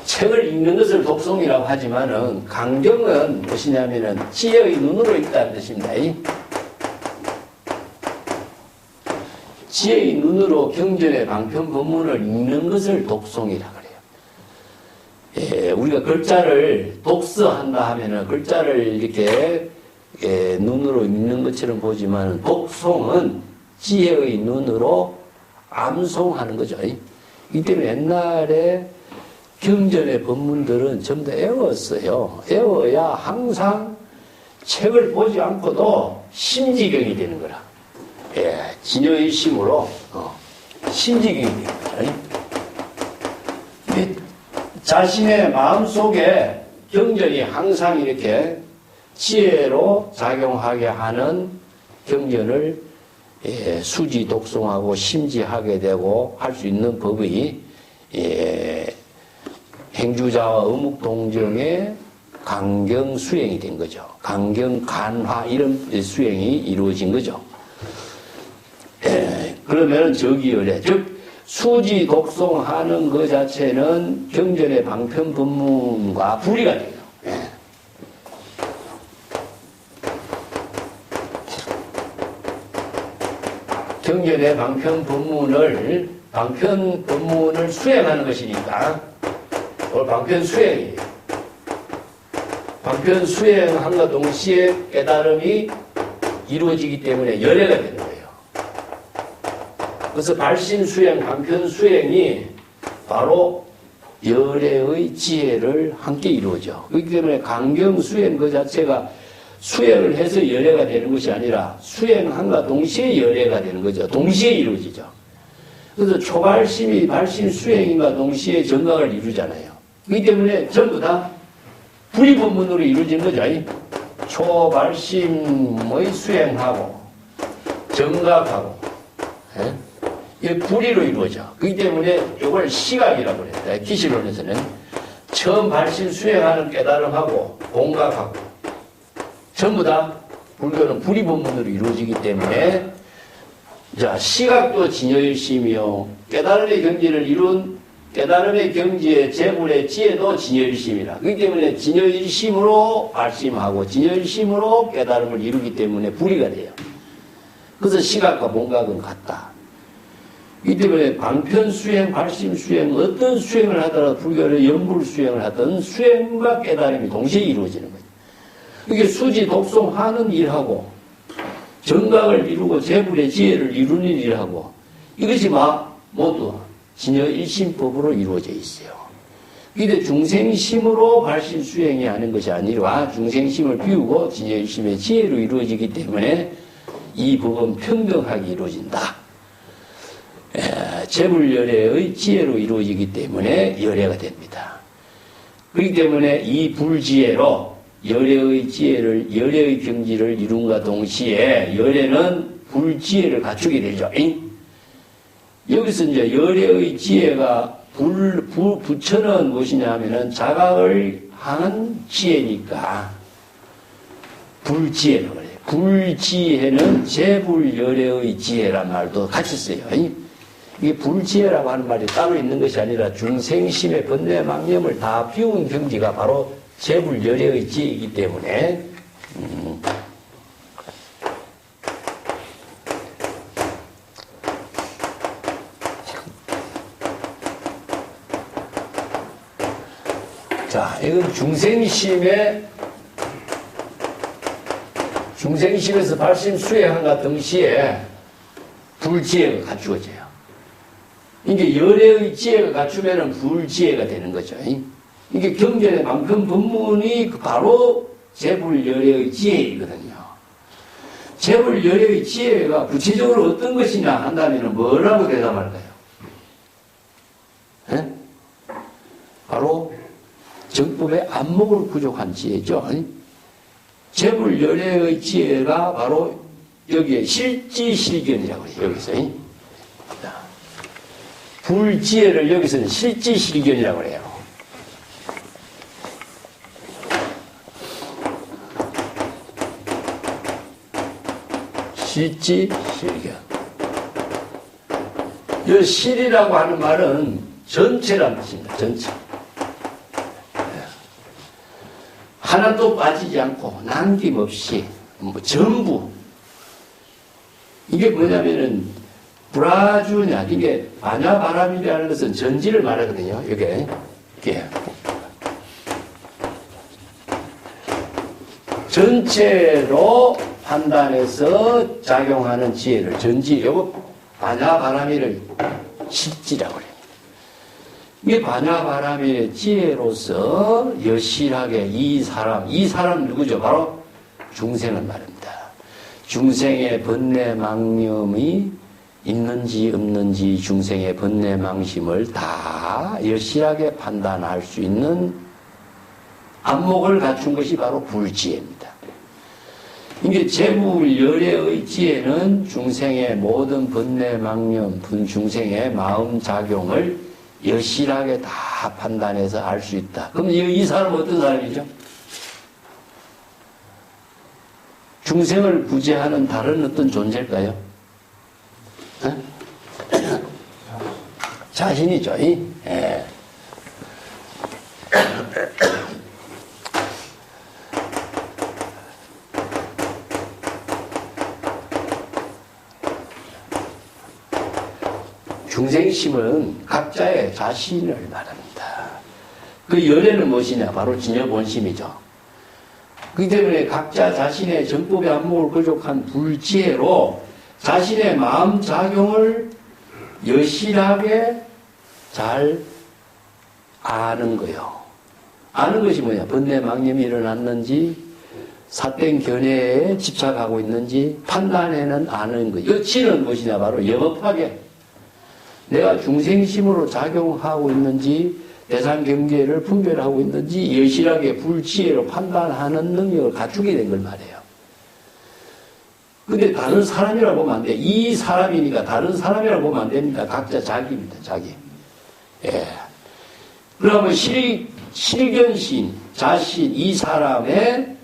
책을 읽는 것을 독송이라고 하지만은, 감경은 무엇이냐면은 지혜의 눈으로 읽다는 뜻입니다. 지혜의 눈으로 경전의 방편 법문을 읽는 것을 독송이라 그래요. 우리가 글자를 독서한다 하면은 글자를 이렇게 눈으로 읽는 것처럼 보지만 독송은 지혜의 눈으로 암송하는 거죠. 이 때문에 옛날에 경전의 법문들은 전부 다 외웠어요. 외워야 항상 책을 보지 않고도 심지경이 되는 거라. 진여일심으로 심지경이 되는 거죠. 자신의 마음속에 경전이 항상 이렇게 지혜로 작용하게 하는 경전을 수지 독송하고 심지하게 되고 할 수 있는 법이 행주자와 어묵동정의 강경 수행이 된 거죠. 강경 간화 이런 수행이 이루어진 거죠. 그러면은 저기열애, 즉 수지 독송하는 것 자체는 경전의 방편 법문과 분리가 돼요. 경전의 방편 법문을 수행하는 것이니까 오늘 방편 수행이에요. 방편 수행함과 동시에 깨달음이 이루어지기 때문에 열애가 되는 거예요. 그래서 발신 수행, 방편 수행이 바로 열애의 지혜를 함께 이루어져. 그렇기 때문에 강경 수행 그 자체가 수행을 해서 열애가 되는 것이 아니라 수행함과 동시에 열애가 되는 거죠. 동시에 이루어지죠. 그래서 초발심이 발심 수행인과 동시에 정각을 이루잖아요. 그렇기 때문에 전부 다 불이법문으로 이루어진 거죠. 초발심의 수행하고 정각하고 이 불이로 이루어져. 그렇기 때문에 이걸 시각이라고 그래요. 기시론에서는 처음 발심 수행하는 깨달음하고 공각하고 전부 다 불교는 불이법문으로 이루어지기 때문에 자 시각도 진여일심이요 깨달음의 경지를 이룬 깨달음의 경지의 재불의 지혜도 진여일심이라. 그렇기 때문에 진여일심으로 발심하고 진여일심으로 깨달음을 이루기 때문에 불이가 돼요. 그래서 시각과 공각은 같다. 이 때문에 방편 수행, 발심 수행, 어떤 수행을 하더라도 불교는 연불 수행을 하든 수행과 깨달음이 동시에 이루어지는 거죠. 이게 수지 독송하는 일하고 정각을 이루고 재불의 지혜를 이루는 일하고 이것이 모두 진여일심법으로 이루어져 있어요. 이때 중생심으로 발심 수행이 하는 것이 아니라 중생심을 비우고 진여일심의 지혜로 이루어지기 때문에 이 법은 평등하게 이루어진다. 재불열애의 지혜로 이루어지기 때문에 열애가 됩니다. 그렇기 때문에 이 불지혜로 열애의 지혜를, 열애의 경지를 이룬과 동시에 열애는 불지혜를 갖추게 되죠. 여기서 이제 열애의 지혜가 부처는 무엇이냐 하면은 자각을 하는 지혜니까 불지혜라고 그래요. 불지혜는 재불열애의 지혜란 말도 같이 써요. 이게 불지혜라고 하는 말이 따로 있는 것이 아니라 중생심의 번뇌망념을 다 비운 경지가 바로 재불열애의 지혜이기 때문에 자, 이건 중생심에서 발심 수행함과 동시에 불지혜가 갖추어져요. 이게 열애의 지혜가 갖추면 불지혜가 되는 거죠. 이게 경전의 만큼 법문이 바로 재불열애의 지혜이거든요. 재불열애의 지혜가 구체적으로 어떤 것이냐 한다면 뭐라고 대답할까요? 네? 바로 정법의 안목을 부족한 지혜죠. 재불열애의 지혜가 바로 여기에 실지실견이라고 해요. 여기서. 불지혜를 여기서는 실지실견이라고 해요. 실지실견. 이 실이라고 하는 말은 전체란 뜻입니다. 전체. 하나도 빠지지 않고 남김없이 전부. 이게 뭐냐면은 브라주냐, 이게 반야바람이라는 것은 전지를 말하거든요. 이게 전체로 판단해서 작용하는 지혜를 전지, 요거 반야바람이를 실지라고 그래요. 이게 반야바람의 지혜로서 여실하게 이 사람 누구죠? 바로 중생을 말합니다. 중생의 번뇌망념이 있는지 없는지 중생의 번뇌망심을 다 여실하게 판단할 수 있는 안목을 갖춘 것이 바로 불지혜입니다. 이게 재불열애의 지혜는 중생의 모든 번뇌망념, 중생의 마음작용을 여실하게 다 판단해서 알 수 있다. 그럼 이 사람은 어떤 사람이죠? 중생을 구제하는 다른 어떤 존재일까요? 네? 자신이죠. 예. 중생심은 각자의 자신을 말합니다. 그 열애는 무엇이냐? 바로 진여본심이죠. 그렇기 때문에 각자 자신의 정법의 안목을 부족한 불지혜로 자신의 마음작용을 여실하게 잘 아는 거요. 아는 것이 뭐냐? 번뇌망념이 일어났는지, 사땡 견해에 집착하고 있는지 판단해는 아는 거. 여치는 무엇이냐? 바로 영업하게 내가 중생심으로 작용하고 있는지 대상경계를 분별하고 있는지 여실하게 불지혜로 판단하는 능력을 갖추게 된 걸 말해요. 근데 다른 사람이라고 보면 안 돼. 이 사람이니까 다른 사람이라고 보면 안 됩니다. 각자 자기입니다. 자기. 예. 그러면 실견신, 자신, 이 사람의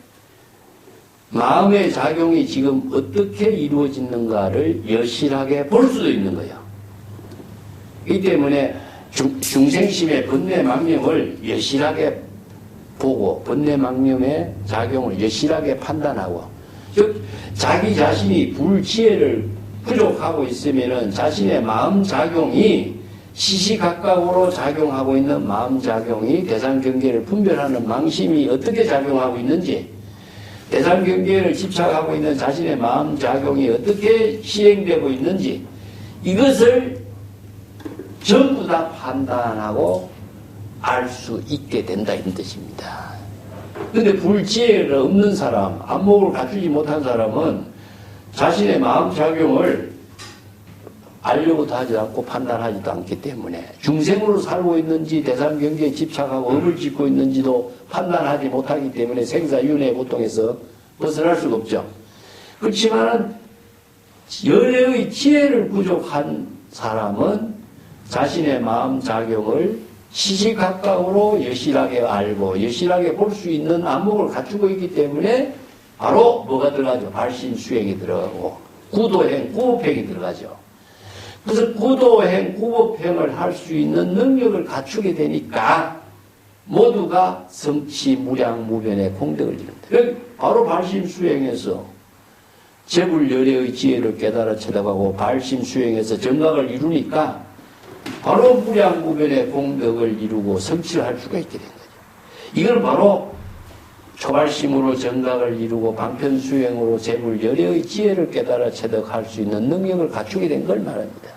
마음의 작용이 지금 어떻게 이루어지는가를 여실하게 볼 수도 있는 거예요. 이 때문에 중생심의 번뇌망념을 여실하게 보고 번뇌망념의 작용을 여실하게 판단하고, 즉 자기 자신이 불지혜를 부족하고 있으면은 자신의 마음작용이 시시각각으로 작용하고 있는 마음작용이 대상경계를 분별하는 망심이 어떻게 작용하고 있는지, 대상경계를 집착하고 있는 자신의 마음작용이 어떻게 시행되고 있는지, 이것을 전부 다 판단하고 알 수 있게 된다 이런 뜻입니다. 그런데 불지혜가 없는 사람, 안목을 갖추지 못한 사람은 자신의 마음작용을 알려고도 하지 않고 판단하지도 않기 때문에 중생으로 살고 있는지 대상 경계에 집착하고 업을 짓고 있는지도 판단하지 못하기 때문에 생사윤회 고통에서 벗어날 수가 없죠. 그렇지만 열애의 지혜를 부족한 사람은 자신의 마음 작용을 시시각각으로 여실하게 알고 여실하게 볼 수 있는 안목을 갖추고 있기 때문에 바로 뭐가 들어가죠? 발심수행이 들어가고 구도행, 구법행이 들어가죠. 그래서 구도행, 구법행을 할 수 있는 능력을 갖추게 되니까 모두가 성취, 무량무변의 공덕을 이룬다. 바로 발심수행에서 재불열애의 지혜를 깨달아 쳐다보고 발심수행에서 정각을 이루니까 바로 무량무변의 공덕을 이루고 성취를 할 수가 있게 된 거죠. 이걸 바로 초발심으로 정각을 이루고 방편수행으로 재불열애의 지혜를 깨달아 체득할 수 있는 능력을 갖추게 된 걸 말합니다.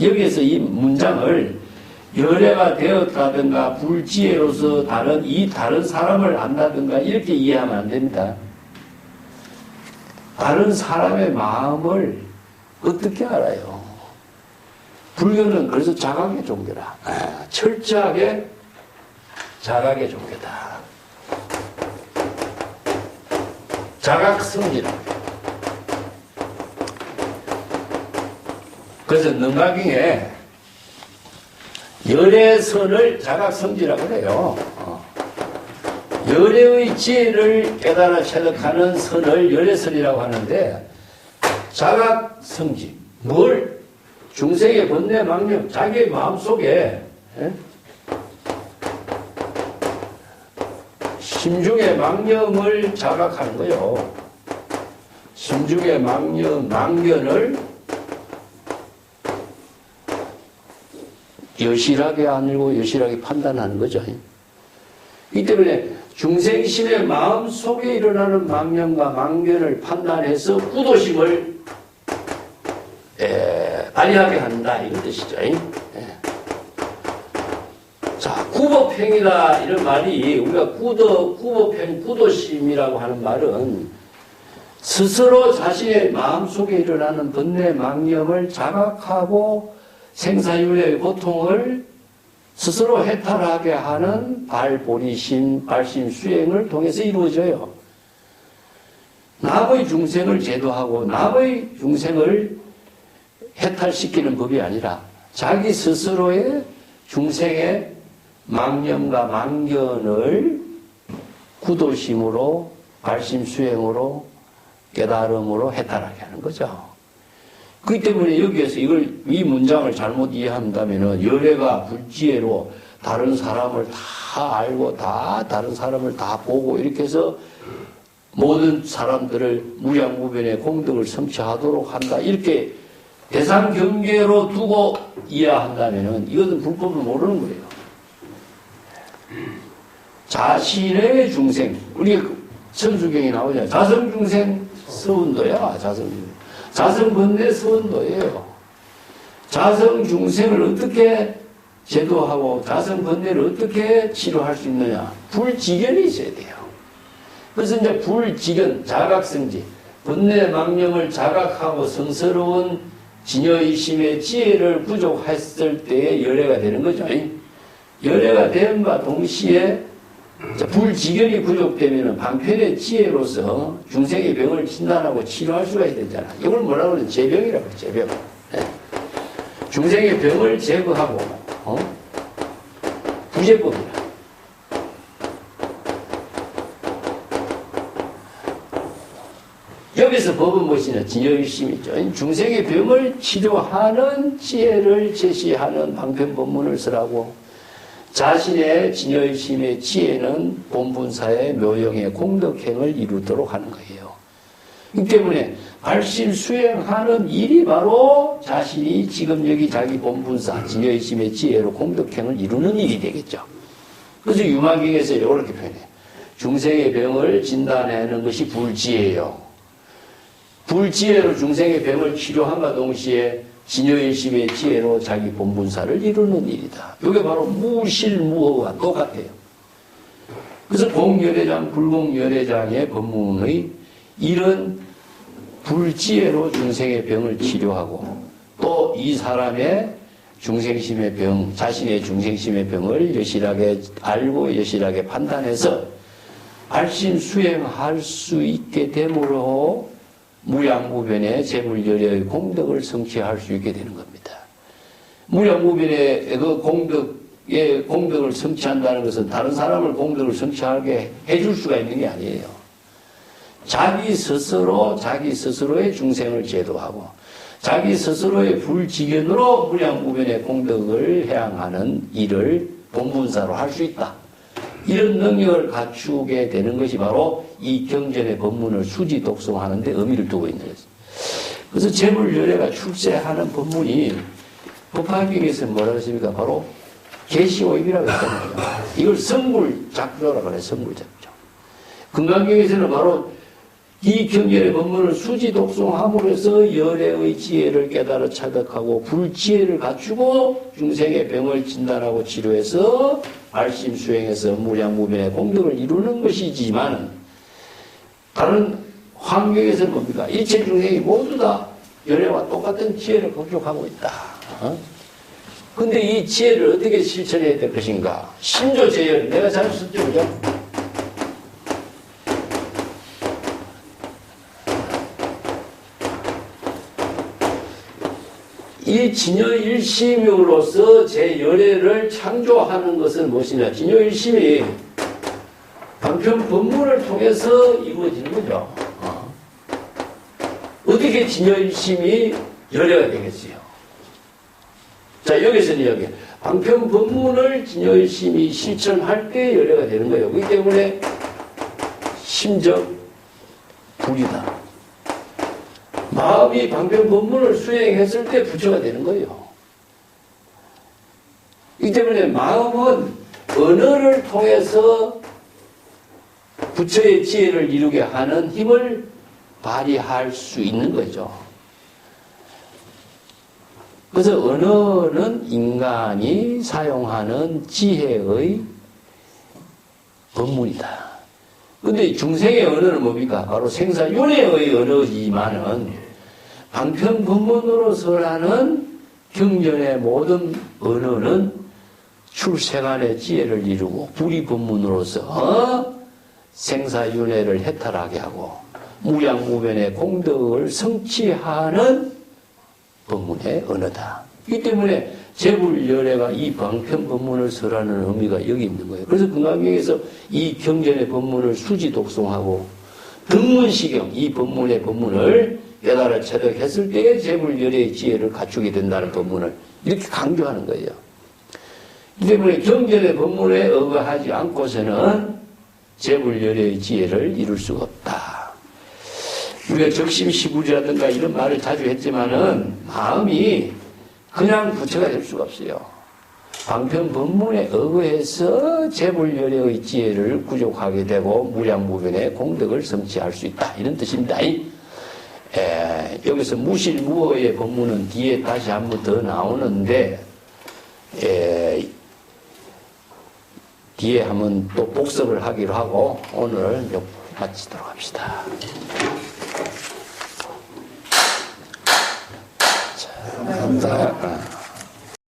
여기에서 이 문장을 열애가 되었다든가 불지혜로서 다른 사람을 안다든가 이렇게 이해하면 안 됩니다. 다른 사람의 마음을 어떻게 알아요? 불교는 그래서 자각의 종교라. 철저하게 자각의 종교다. 자각성지라고. 그래서 능가경에 열애선을 자각성지라고 그래요. 열애의 지혜를 깨달아 체득하는 선을 열애선이라고 하는데 자각성지. 뭘? 중생의 번뇌 망념, 자기의 마음속에 심중의 망념을 자각하는 거예요. 심중의 망견을 여실하게 알고 여실하게 판단하는 거죠. 이 때문에 중생심의 마음속에 일어나는 망념과 망견을 판단해서 구도심을 발휘하게 한다 이런 뜻이죠. 자, 구법행이다 이런 말이 우리가 구법행, 구도심이라고 하는 말은 스스로 자신의 마음속에 일어나는 번뇌 망념을 자각하고 생사윤회의 고통을 스스로 해탈하게 하는 발보리심, 발심수행을 통해서 이루어져요. 남의 중생을 제도하고 남의 중생을 해탈시키는 법이 아니라 자기 스스로의 중생의 망념과 망견을 구도심으로 발심수행으로 깨달음으로 해탈하게 하는 거죠. 그렇기 때문에 여기에서 이 문장을 잘못 이해한다면 열애가 불지혜로 다른 사람을 다 알고 다른 사람을 다 보고 이렇게 해서 모든 사람들을 무량무변의 공덕을 성취하도록 한다. 이렇게 대상 경계로 두고 이해한다면 이것은 불법을 모르는 거예요. 자신의 중생, 우리 천수경이 나오잖아요. 자성중생 서운도야, 자성중생. 자성번뇌 서운도예요. 자성중생을 어떻게 제도하고 자성번뇌를 어떻게 치료할 수 있느냐. 불지견이 있어야 돼요. 그래서 이제 불지견, 자각성지, 번뇌 망념을 자각하고 성스러운 진여의심의 지혜를 부족했을 때에 열애가 되는 거죠. 열애가 됨과 동시에 불지견이 부족되면 방편의 지혜로서 중생의 병을 진단하고 치료할 수가 있어야 되잖아. 이걸 뭐라고 그러냐? 제병이라고 그래, 제병. 네. 중생의 병을 제거하고, 부제법이라. 여기서 법은 무엇이냐? 진여의심이죠. 중생의 병을 치료하는 지혜를 제시하는 방편법문을 쓰라고. 자신의 진여의심의 지혜는 본분사의 묘영의 공덕행을 이루도록 하는 거예요. 그렇기 때문에 발심수행하는 일이 바로 자신이 지금 여기 자기 본분사 진여의심의 지혜로 공덕행을 이루는 일이 되겠죠. 그래서 유마경에서 이렇게 표현해요. 중생의 병을 진단하는 것이 불지혜예요. 불지혜로 중생의 병을 치료함과 동시에 진여의심의 지혜로 자기 본분사를 이루는 일이다. 이게 바로 무실무허와 똑같아요. 그래서 공열애장, 불공열애장의 법문의 이런 불지혜로 중생의 병을 치료하고 또 이 사람의 중생심의 병, 자신의 중생심의 병을 여실하게 알고 여실하게 판단해서 알심 수행할 수 있게 됨으로 무량무변의 재물열애의 공덕을 성취할 수 있게 되는 겁니다. 무량무변의 그 공덕을 성취한다는 것은 다른 사람을 공덕을 성취하게 해줄 수가 있는 게 아니에요. 자기 스스로의 중생을 제도하고 자기 스스로의 불지견으로 무량무변의 공덕을 해양하는 일을 본분사로 할 수 있다. 이런 능력을 갖추게 되는 것이 바로 이 경전의 법문을 수지 독송하는 데 의미를 두고 있는 것입니다. 그래서 재물열애가 출세하는 법문이 법화경에서 뭐라고 했습니까? 바로 계시오입이라고 했잖아요. 이걸 성불작조라고 해요. 성불작조. 금강경에서는 바로 이 경전의 법문을 수지 독송함으로 해서 열애의 지혜를 깨달아 차득하고 불지혜를 갖추고 중생의 병을 진단하고 치료해서 알심 수행해서 무량무변의 공덕을 이루는 것이지만 다른 환경에서는 뭡니까? 일체 중생이 모두 다 열애와 똑같은 지혜를 공격하고 있다. 근데 이 지혜를 어떻게 실천해야 될 것인가? 신조제열, 내가 잘 썼죠, 그죠? 이 진여일심으로서 제 열애를 창조하는 것은 무엇이냐? 진여일심이 방편 법문을 통해서 이루어지는 거죠. 어떻게 진여일심이 열애가 되겠어요? 자, 여기서는 여기 방편 법문을 진여일심이 실천할 때 열애가 되는 거예요. 그렇기 때문에 심적 불이다. 마음이 방편 법문을 수행했을 때 부처가 되는 거예요. 이 때문에 마음은 언어를 통해서 부처의 지혜를 이루게 하는 힘을 발휘할 수 있는 거죠. 그래서 언어는 인간이 사용하는 지혜의 법문이다. 근데 중생의 언어는 뭡니까? 바로 생사윤회의 언어이지만은 방편 법문으로서라는 경전의 모든 언어는 출생안의 지혜를 이루고 불이 법문으로서 생사윤회를 해탈하게 하고 무량무변의 공덕을 성취하는 법문의 언어다. 이 때문에 재불열애가 이 방편 법문을 설하는 의미가 여기 있는 거예요. 그래서 금강경에서 이 경전의 법문을 수지 독송하고 등문시경 이 법문의 법문을 깨달아 체득했을 때에 재불열애의 지혜를 갖추게 된다는 법문을 이렇게 강조하는 거예요. 이 때문에 경전의 법문에 의거하지 않고서는 재불열애의 지혜를 이룰 수가 없다. 우리가 적심시불이라든가 이런 말을 자주 했지만은 마음이 그냥 부처가 될 수가 없어요. 방편 법문에 의거해서 재불열애의 지혜를 구족하게 되고 무량무변의 공덕을 성취할 수 있다. 이런 뜻입니다. 여기서 무실무어의 법문은 뒤에 다시 한 번 더 나오는데 뒤에 한번 또 복습을 하기로 하고 오늘 마치도록 합시다.